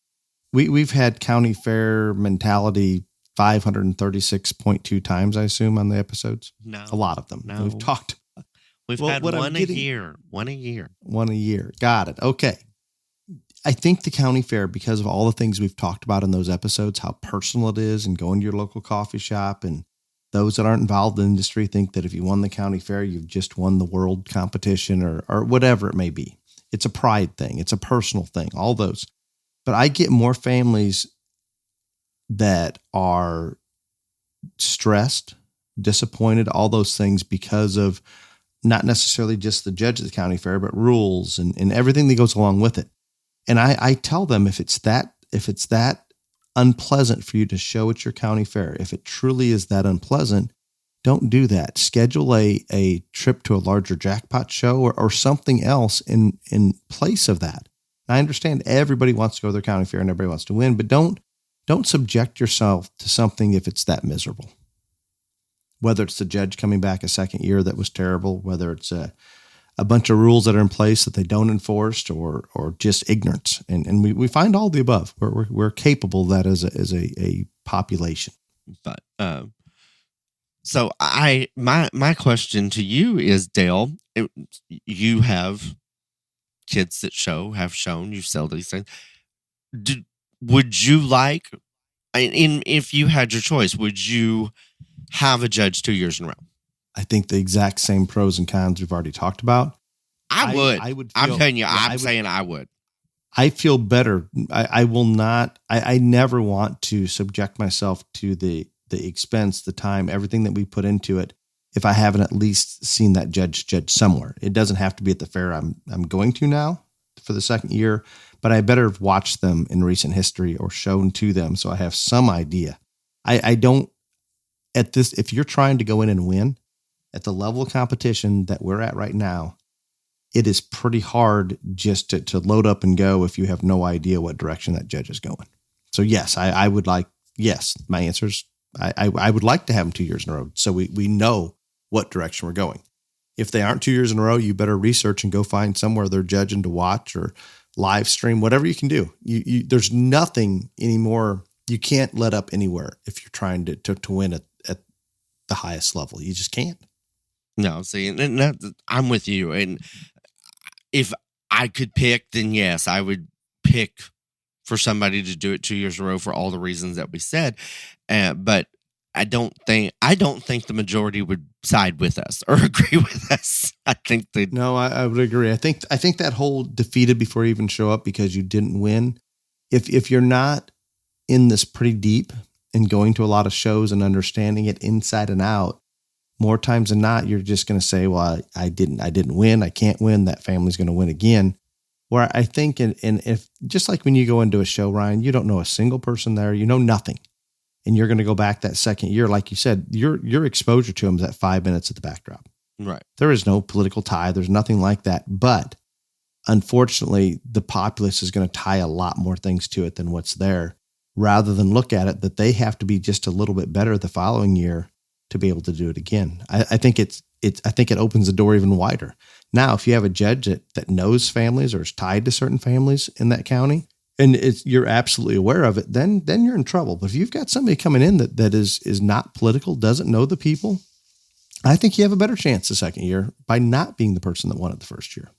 we've had county fair mentality 536.2 times, I assume, on the episodes. No, a lot of them. No. We've talked. We've had one a year. One a year. Got it. Okay. I think the county fair, because of all the things we've talked about in those episodes, how personal it is, and going to your local coffee shop, and those that aren't involved in the industry think that if you won the county fair, you've just won the world competition or whatever it may be. It's a pride thing. It's a personal thing, all those. But I get more families that are stressed, disappointed, all those things because of not necessarily just the judge of the county fair, but rules and everything that goes along with it. And I tell them, if it's that unpleasant for you to show at your county fair, if it truly is that unpleasant, don't do that. Schedule a trip to a larger jackpot show or something else in place of that. I understand everybody wants to go to their county fair and everybody wants to win, but don't subject yourself to something if it's that miserable. Whether it's the judge coming back a second year that was terrible, whether it's a bunch of rules that are in place that they don't enforce, or just ignorance. And we find all the above. We're capable of that as a population. But so my question to you is, Dale, you have kids that have shown, you sell these things. Would you like, if you had your choice, would you have a judge 2 years in a row? I think the exact same pros and cons we've already talked about. I would. I'm telling you, I'm saying I would. I feel better. I will not. I never want to subject myself to the expense, the time, everything that we put into it, if I haven't at least seen that judge somewhere. It doesn't have to be at the fair I'm going to now for the second year, but I better have watched them in recent history or shown to them so I have some idea. I don't, at this, if you're trying to go in and win at the level of competition that we're at right now, it is pretty hard just to load up and go if you have no idea what direction that judge is going. So yes, I would like, yes, my answer is I would like to have them 2 years in a row so we know what direction we're going. If they aren't 2 years in a row, you better research and go find somewhere they're judging to watch or live stream, whatever you can do. There's nothing anymore. You can't let up anywhere if you're trying to win at the highest level. You just can't. No, see, and I'm with you. And if I could pick, then yes, I would pick for somebody to do it 2 years in a row for all the reasons that we said. But I don't think the majority would side with us or agree with us. I think they. No, I would agree. I think that whole defeated before you even show up because you didn't win. If you're not in this pretty deep and going to a lot of shows and understanding it inside and out, more times than not, you're just going to say, well, I didn't win. I can't win. That family's going to win again. Where I think, and if just like when you go into a show, Ryan, you don't know a single person there, you know nothing. And you're going to go back that second year. Like you said, your exposure to them is at 5 minutes at the backdrop. Right. There is no political tie. There's nothing like that. But unfortunately, the populace is going to tie a lot more things to it than what's there, rather than look at it that they have to be just a little bit better the following year to be able to do it again. I think I think it opens the door even wider. Now, if you have a judge that knows families or is tied to certain families in that county, and you're absolutely aware of it, then you're in trouble. But if you've got somebody coming in that is not political, doesn't know the people, I think you have a better chance the second year by not being the person that won it the first year.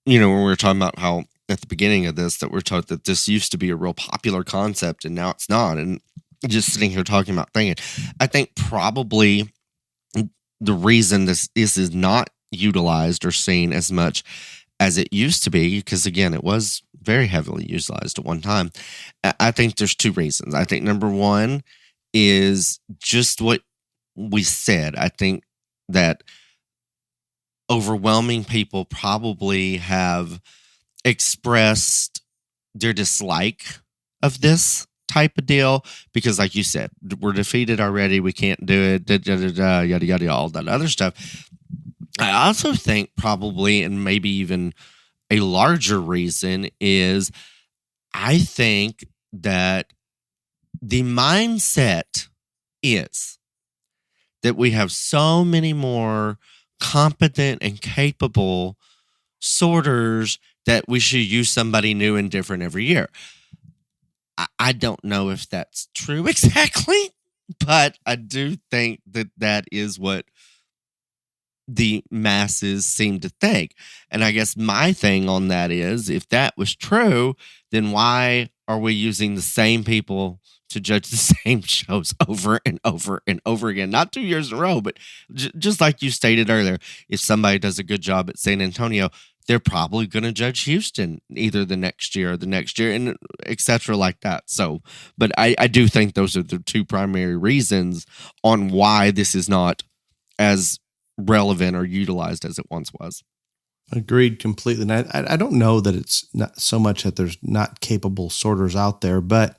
You know, when we were talking about how at the beginning of this, that we're taught that this used to be a real popular concept and now it's not. And just sitting here talking about thinking, I think probably the reason this is not utilized or seen as much as it used to be, because again, it was very heavily utilized at one time. I think there's two reasons. I think number one is just what we said. I think that overwhelming people probably have expressed their dislike of this type of deal because, like you said, we're defeated already. We can't do it. Yada, yada, all that other stuff. I also think probably, and maybe even a larger reason, is I think that the mindset is that we have so many more competent and capable sorters that we should use somebody new and different every year. I don't know if that's true exactly, but I do think that that is what the masses seem to think. And I guess my thing on that is, if that was true, then why are we using the same people to judge the same shows over and over and over again? Not 2 years in a row, but just like you stated earlier, if somebody does a good job at San Antonio, they're probably going to judge Houston either the next year or the next year, and et cetera, like that. So, but I do think those are the two primary reasons on why this is not as relevant or utilized as it once was. Agreed completely. And I don't know that it's not so much that there's not capable sorters out there, but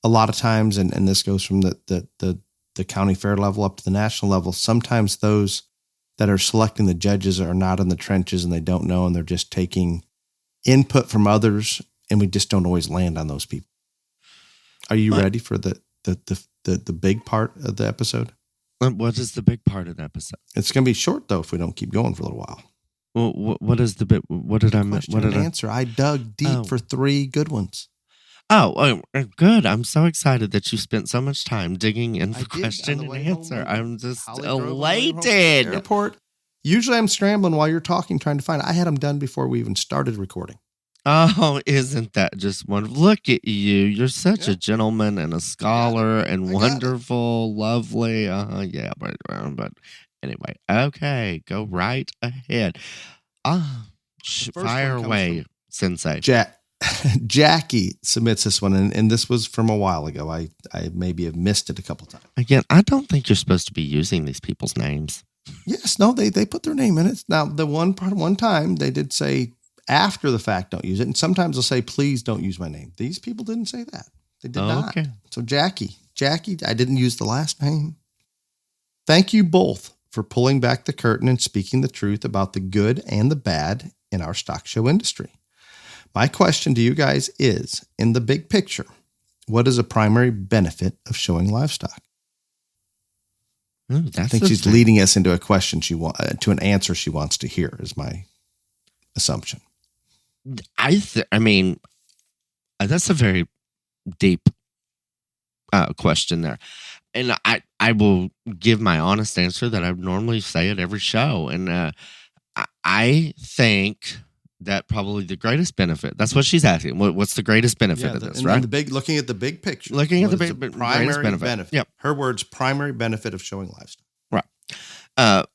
a lot of times, and this goes from the county fair level up to the national level, sometimes those that are selecting the judges are not in the trenches and they don't know, and they're just taking input from others, and we just don't always land on those people. Are you ready for the big part of the episode? What is the big part of the episode? It's going to be short though if we don't keep going for a little while. Well, what is the bit? What did I miss? What did I answer? I dug deep for 3 good ones. Oh, good. I'm so excited that you spent so much time digging in for question and answer. I'm just elated. Airport. Usually I'm scrambling while you're talking, trying to find it. I had them done before we even started recording. Oh, isn't that just wonderful? Look at you. You're such a gentleman and a scholar and wonderful, lovely. Yeah, but anyway, okay, go right ahead. Fire away, Sensei. Jackie submits this one, and this was from a while ago. I maybe have missed it a couple times. Again, I don't think you're supposed to be using these people's names. Yes, no, they put their name in it. Now, the one time they did say after the fact, don't use it. And sometimes they'll say, please don't use my name. These people didn't say that. They did not. So Jackie, I didn't use the last name. Thank you both for pulling back the curtain and speaking the truth about the good and the bad in our stock show industry. My question to you guys is, in the big picture, what is a primary benefit of showing livestock? I think she's leading us into a question to an answer she wants to hear, is my assumption. I mean, that's a very deep question there. And I will give my honest answer that I normally say at every show. And I think that probably the greatest benefit, that's what she's asking. What's the greatest benefit of this, right? Looking at the big picture. Looking at the primary benefit. Yep. Her words, primary benefit of showing livestock. Right.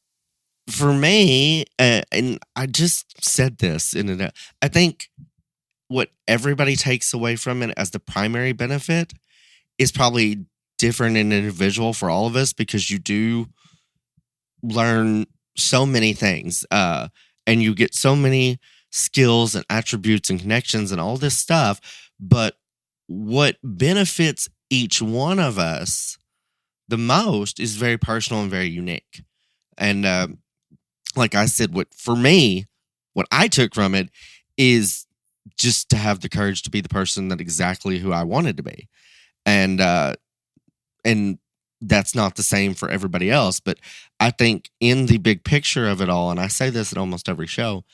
For me, and I just said this, I think what everybody takes away from it as the primary benefit is probably different and individual for all of us, because you do learn so many things, and you get so many skills and attributes and connections and all this stuff. But what benefits each one of us the most is very personal and very unique. And like I said, what I took from it is just to have the courage to be the person that exactly who I wanted to be. And that's not the same for everybody else. But I think in the big picture of it all, and I say this at almost every show,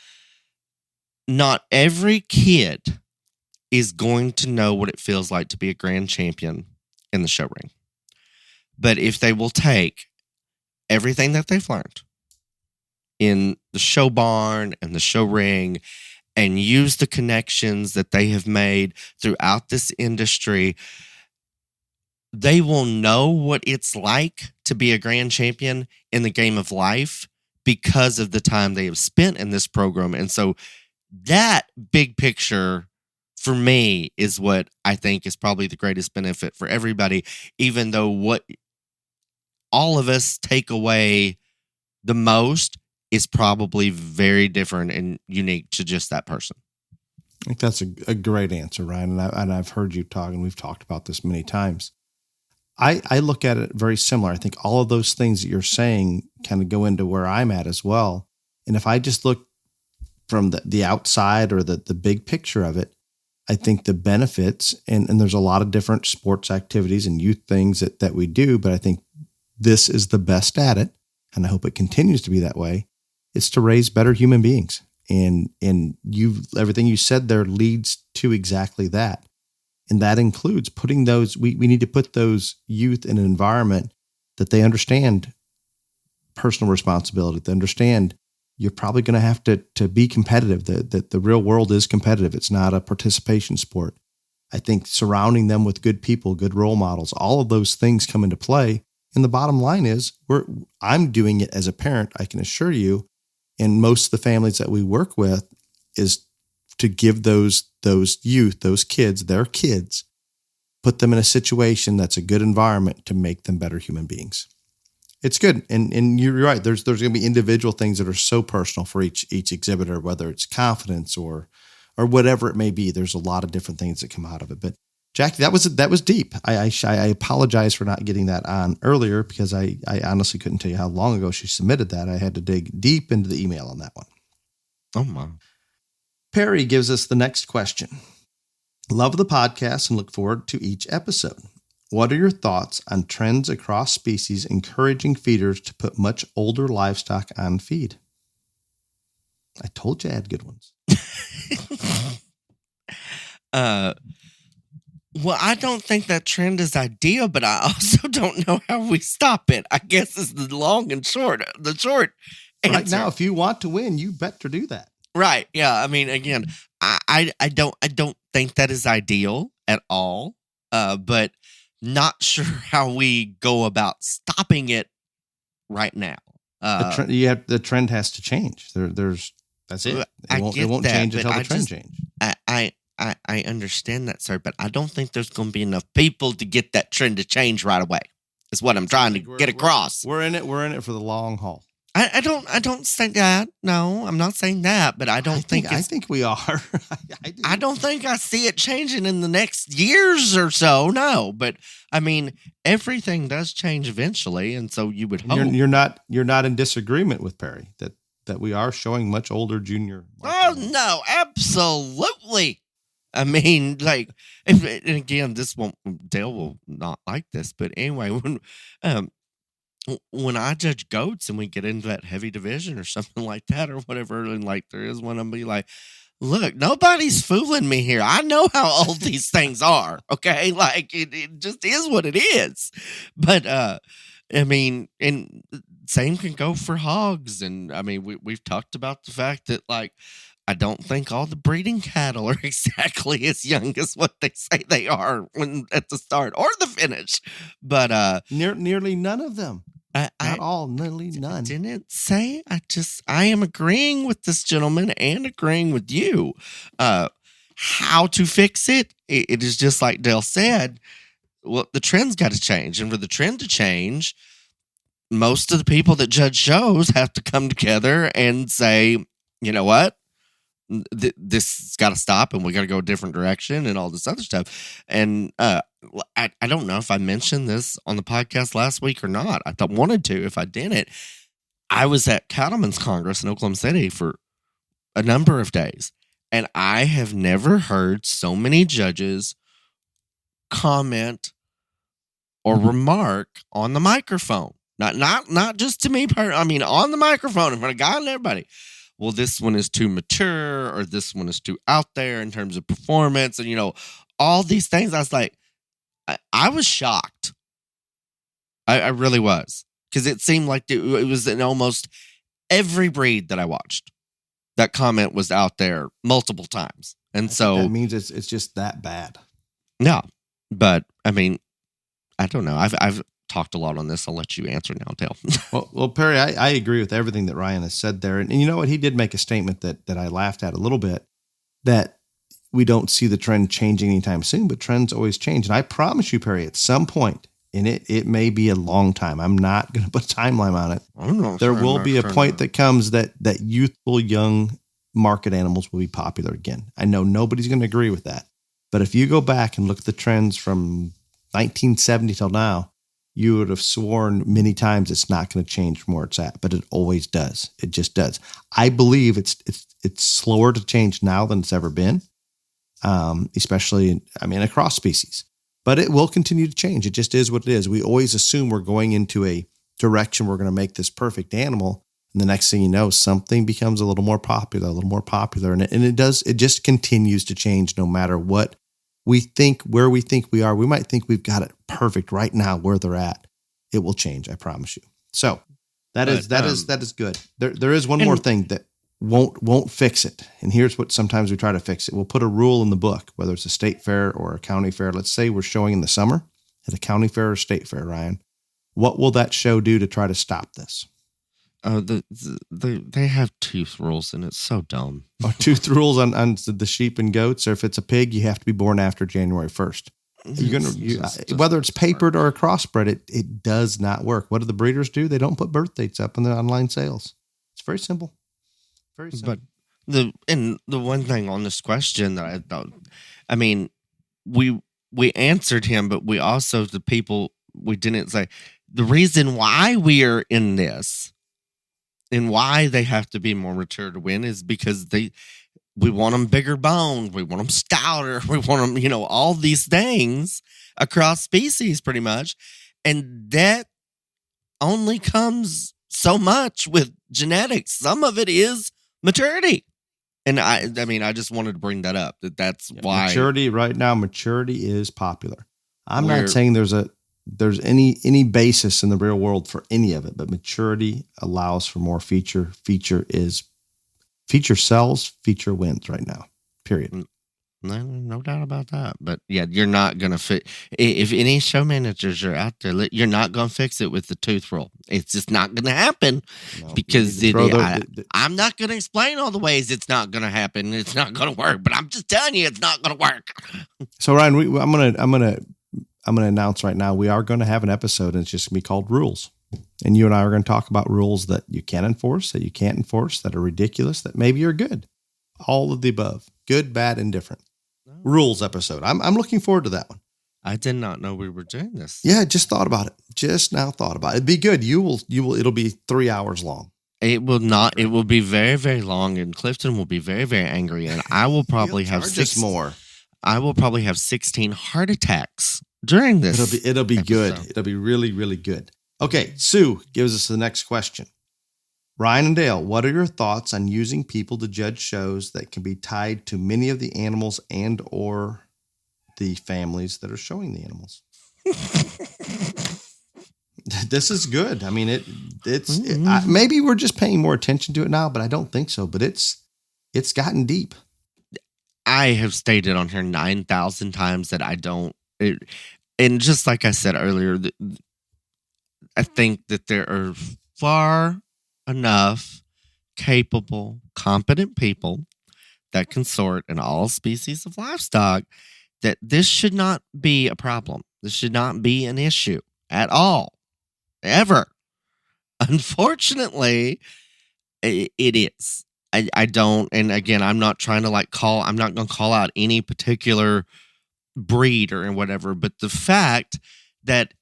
not every kid is going to know what it feels like to be a grand champion in the show ring. But if they will take everything that they've learned in the show barn and the show ring and use the connections that they have made throughout this industry, they will know what it's like to be a grand champion in the game of life because of the time they have spent in this program. And so that big picture for me is what I think is probably the greatest benefit for everybody, even though what all of us take away the most is probably very different and unique to just that person. I think that's a great answer, Ryan. And I've heard you talk, and we've talked about this many times. I look at it very similar. I think all of those things that you're saying kind of go into where I'm at as well. And if I just look from the outside or the big picture of it, I think the benefits, and there's a lot of different sports activities and youth things that we do, but I think this is the best at it, and I hope it continues to be that way. It's to raise better human beings. And everything you said there leads to exactly that. And that includes putting those, we need to put those youth in an environment that they understand personal responsibility. They understand you're probably going to have to be competitive, that the real world is competitive. It's not a participation sport. I think surrounding them with good people, good role models, all of those things come into play. And the bottom line is I'm doing it as a parent, I can assure you, and most of the families that we work with, is to give those youth, those kids, their kids, put them in a situation that's a good environment to make them better human beings. It's good. And you're right. There's going to be individual things that are so personal for each exhibitor, whether it's confidence or whatever it may be. There's a lot of different things that come out of it. But Jackie, that was deep. I apologize for not getting that on earlier, because I honestly couldn't tell you how long ago she submitted that. I had to dig deep into the email on that one. Oh my. Perry gives us the next question. Love the podcast and look forward to each episode. What are your thoughts on trends across species encouraging feeders to put much older livestock on feed? I told you I had good ones. Well, I don't think that trend is ideal, but I also don't know how we stop it. I guess it's the long and short. The short answer. Right now, if you want to win, you better do that. Right. Yeah. I mean, again, I don't think that is ideal at all. But not sure how we go about stopping it right now. The trend has to change. That's it. It won't change until the trend changes. I understand that, sir, but I don't think there's going to be enough people to get that trend to change right away. Is what I'm trying to get across. We're in it for the long haul. I don't say that. No, I'm not saying that, but I think we are. I don't think I see it changing in the next years or so. No, but I mean, everything does change eventually, and so you would hope. You're not in disagreement with Perry that we are showing much older junior. Oh no, absolutely. I mean, like, and again, Dale will not like this, but anyway, when I judge goats and we get into that heavy division or something like that or whatever, and like there is one, I'm be like, look, nobody's fooling me here. I know how old these things are. Okay. Like it just is what it is. But, I mean, and same can go for hogs. And I mean, we've talked about the fact that, like, I don't think all the breeding cattle are exactly as young as what they say they are at the start or the finish. But nearly none of them. Not all, nearly none. Didn't say. I am agreeing with this gentleman and agreeing with you. How to fix it? It is just like Dale said. Well, the trend's got to change, and for the trend to change, most of the people that judge shows have to come together and say, you know what? This has got to stop, and we got to go a different direction and all this other stuff. And I don't know if I mentioned this on the podcast last week or not. I wanted to. If I didn't, I was at Cattlemen's Congress in Oklahoma City for a number of days, and I have never heard so many judges comment or remark on the microphone. Not just to me, I mean on the microphone in front of God and everybody. Well, this one is too mature, or this one is too out there in terms of performance, and all these things. I was like, I was shocked. I really was, because it seemed like it was in almost every breed that I watched. That comment was out there multiple times, and so that means it's just that bad. No, but I mean, I don't know. I've talked a lot on this. I'll let you answer now, Dale. well, Perry, I agree with everything that Ryan has said there. And you know what? He did make a statement that I laughed at a little bit, that we don't see the trend changing anytime soon, but trends always change. And I promise you, Perry, at some point, And it may be a long time. I'm not going to put a timeline on it. There will be a point that comes that youthful, young market animals will be popular again. I know nobody's going to agree with that. But if you go back and look at the trends from 1970 till now, you would have sworn many times it's not going to change from where it's at, but it always does. It just does. I believe it's slower to change now than it's ever been, especially across species. But it will continue to change. It just is what it is. We always assume we're going into a direction we're going to make this perfect animal, and the next thing you know, something becomes a little more popular, and it does. It just continues to change no matter what we think, where we think we are. We might think we've got it perfect right now where they're at. It will change, I promise you. So that is good. There is one more thing that won't fix it. And here's what sometimes we try to fix it. We'll put a rule in the book, whether it's a state fair or a county fair. Let's say we're showing in the summer at a county fair or state fair, Ryan. What will that show do to try to stop this? They have tooth rules, and it's so dumb. Or tooth rules on the sheep and goats, or if it's a pig, you have to be born after January 1st. Whether it's papered or a crossbred, it does not work. What do the breeders do? They don't put birth dates up in the online sales. It's very simple. Very simple. But the one thing on this question that I thought, we answered him, but we also, the people, we didn't say the reason why we are in this and why they have to be more mature to win is because we want them bigger boned, we want them stouter, we want them, all these things across species pretty much. And that only comes so much with genetics. Some of it is maturity. And I just wanted to bring that up. That's why maturity is popular. I'm not saying there's any basis in the real world for any of it, but maturity allows for more feature. Feature sells, feature wins right now. Period. No doubt about that. But yeah, you're not going to fit. If any show managers are out there, you're not going to fix it with the tooth rule. It's just not going to happen because I'm not going to explain all the ways it's not going to happen. It's not going to work, but I'm just telling you, it's not going to work. So Ryan, I'm going to announce right now, we are going to have an episode, and it's just going to be called Rules. And you and I are going to talk about rules that you can enforce, that you can't enforce, that are ridiculous, that maybe are good. All of the above. Good, bad, indifferent. Rules episode. I'm looking forward to that one. I did not know we were doing this. Yeah, just thought about it. Just now thought about it. It'd be good. You will. It'll be 3 hours long. It will not. It will be very, very long, and Clifton will be very, very angry, and I will probably have more. I will probably have 16 heart attacks during this. It'll be episode. Good. It'll be really, really good. Okay, Sue gives us the next question. Ryan and Dale, what are your thoughts on using people to judge shows that can be tied to many of the animals and or the families that are showing the animals? This is good. I mean, maybe we're just paying more attention to it now, but I don't think so. But it's gotten deep. I have stated on here 9,000 times that I don't. And just like I said earlier, I think that there are far enough capable, competent people that can sort in all species of livestock that this should not be a problem. This should not be an issue at all, ever. Unfortunately, it is. I don't, and again, I'm not trying to I'm not going to call out any particular breed or whatever, but the fact that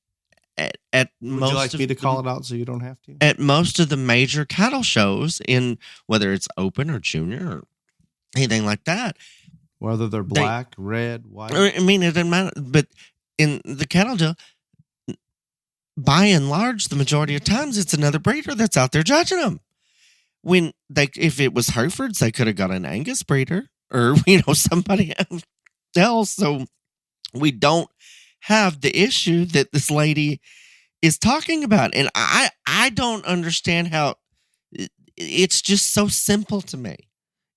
at most, would you like me to call it out so you don't have to? At most of the major cattle shows, in whether it's open or junior or anything like that, whether they're black, red, white. I mean, it doesn't matter. But in the cattle deal, by and large, the majority of times, it's another breeder that's out there judging them. If it was Herefords, they could have got an Angus breeder or somebody else. So we don't have the issue that this lady is talking about. And I don't understand how it's just so simple to me.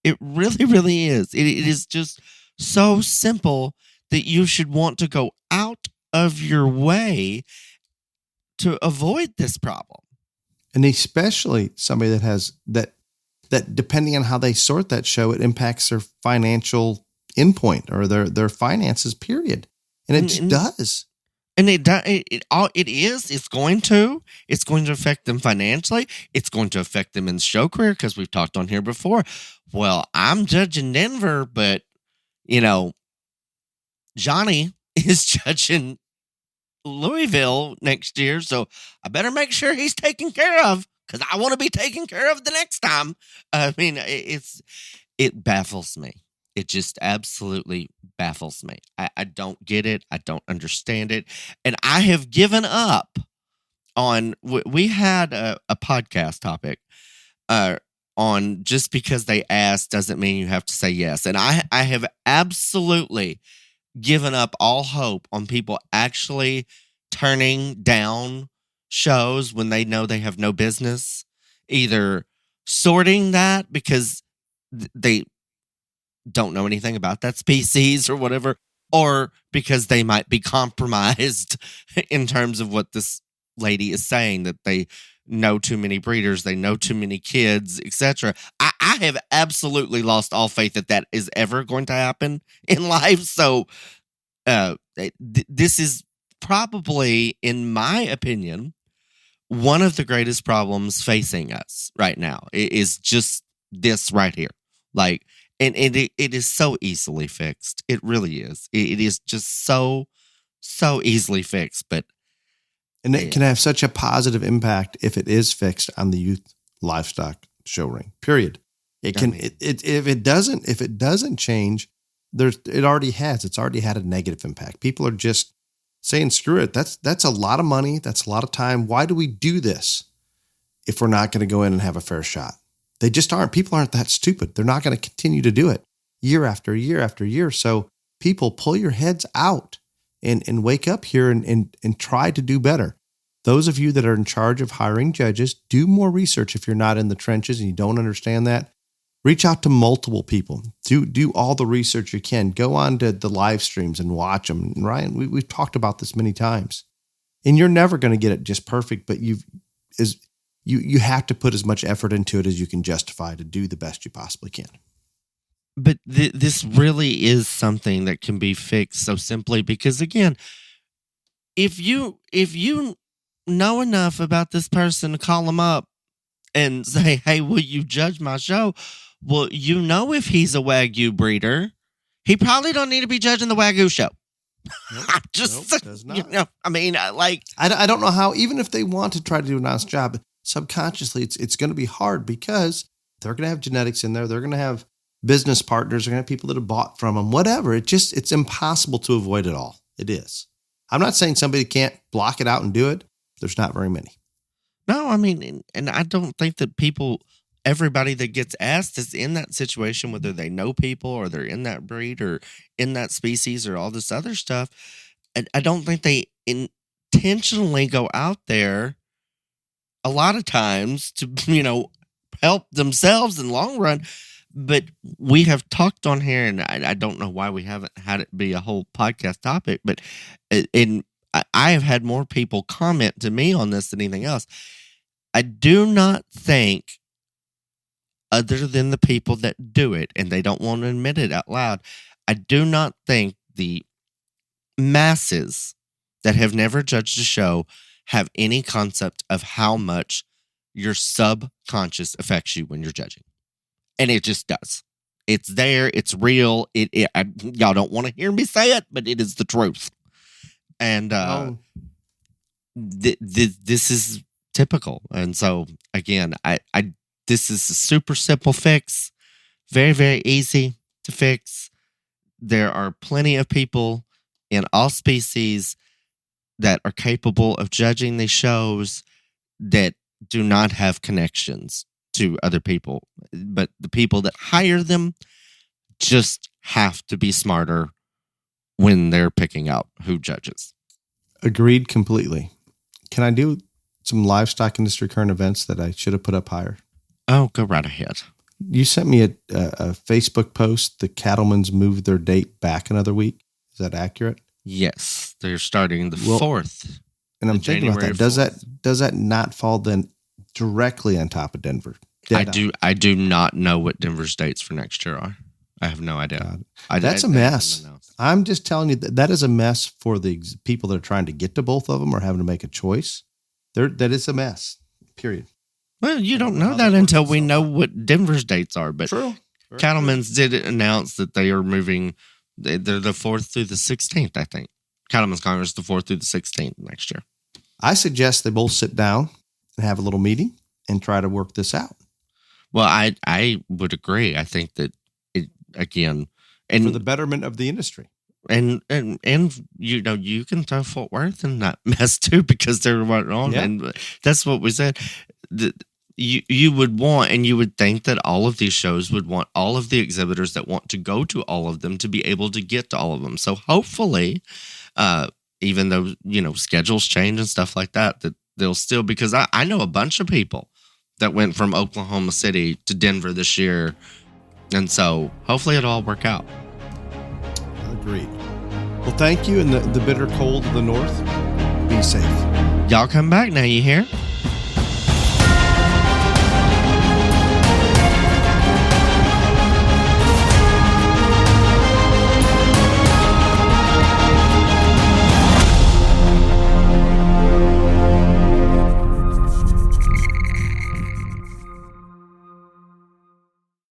It really, really is. It is just so simple that you should want to go out of your way to avoid this problem. And especially somebody that has that depending on how they sort that show, it impacts their financial endpoint or their finances, period. And it does. And it's going to affect them financially. It's going to affect them in the show career, because we've talked on here before. Well, I'm judging Denver, but Johnny is judging Louisville next year, so I better make sure he's taken care of, because I want to be taken care of the next time. I mean, it baffles me. It just absolutely baffles me. I don't get it. I don't understand it. And I have given up on, we had a podcast topic on just because they asked doesn't mean you have to say yes. And I have absolutely given up all hope on people actually turning down shows when they know they have no business, either sorting that because they don't know anything about that species or whatever, or because they might be compromised in terms of what this lady is saying, that they know too many breeders, they know too many kids, etc. I have absolutely lost all faith that is ever going to happen in life. So this is probably, in my opinion, one of the greatest problems facing us right now. Is just this right here. Like, and it is so easily fixed. It really is. It is just so easily fixed. But it can have such a positive impact if it is fixed on the youth livestock show ring. Period. It can. If it doesn't change, it already has. It's already had a negative impact. People are just saying, "Screw it." That's a lot of money. That's a lot of time. Why do we do this if we're not going to go in and have a fair shot? They just aren't. People aren't that stupid. They're not going to continue to do it year after year after year. So people, pull your heads out and wake up here and try to do better. Those of you that are in charge of hiring judges, do more research. If you're not in the trenches and you don't understand that, reach out to multiple people. Do all the research you can. Go on to the live streams and watch them. And Ryan, we've talked about this many times. And you're never going to get it just perfect, but you have to put as much effort into it as you can justify to do the best you possibly can. But this really is something that can be fixed so simply, because again, if you know enough about this person to call them up and say, "Hey, will you judge my show?" Well, if he's a Wagyu breeder, he probably don't need to be judging the Wagyu show. Nope, does not. I mean, I don't know how, even if they want to try to do an honest job, subconsciously it's going to be hard, because they're going to have genetics in there. They're going to have business partners. They're going to have people that have bought from them, whatever. It's impossible to avoid it all. It is. I'm not saying somebody can't block it out and do it. There's not very many. No, I mean, and I don't think that everybody that gets asked is in that situation, whether they know people or they're in that breed or in that species or all this other stuff. I don't think they intentionally go out there a lot of times to, help themselves in the long run. But we have talked on here, and I don't know why we haven't had it be a whole podcast topic, but I have had more people comment to me on this than anything else. I do not think, other than the people that do it, and they don't want to admit it out loud, I do not think the masses that have never judged a show have any concept of how much your subconscious affects you when you're judging. And it just does. It's there. It's real. Y'all don't want to hear me say it, but it is the truth. And this is typical. And so, again, this is a super simple fix. Very, very easy to fix. There are plenty of people in all species that are capable of judging these shows that do not have connections to other people. But the people that hire them just have to be smarter when they're picking out who judges. Agreed completely. Can I do some livestock industry current events that I should have put up higher? Oh, go right ahead. You sent me a Facebook post. The cattlemen's moved their date back another week. Is that accurate? Yes, they're starting the 4th. And I'm thinking about that. Does that not fall then directly on top of Denver? I do not know what Denver's dates for next year are. I have no idea. That's a mess. I'm just telling you that is a mess for the people that are trying to get to both of them or having to make a choice. That is a mess, period. Well, you don't know that until we know what Denver's dates are. But True. Cattlemen's did announce that they are moving. They're the 4th through the 16th, I think. Cattlemen's Congress the 4th through the 16th next year. I suggest they both sit down and have a little meeting and try to work this out. Well, I would agree. I think that again, and for the betterment of the industry. And you can throw Fort Worth in that mess too, because they're right on. Yeah. And that's what we said. You would want, and you would think that all of these shows would want all of the exhibitors that want to go to all of them to be able to get to all of them. So hopefully, even though, schedules change and stuff like that, that they'll still, because I know a bunch of people that went from Oklahoma City to Denver this year. And so hopefully it'll all work out. Agreed. Well, thank you. In the bitter cold of the north, be safe. Y'all come back now, you hear?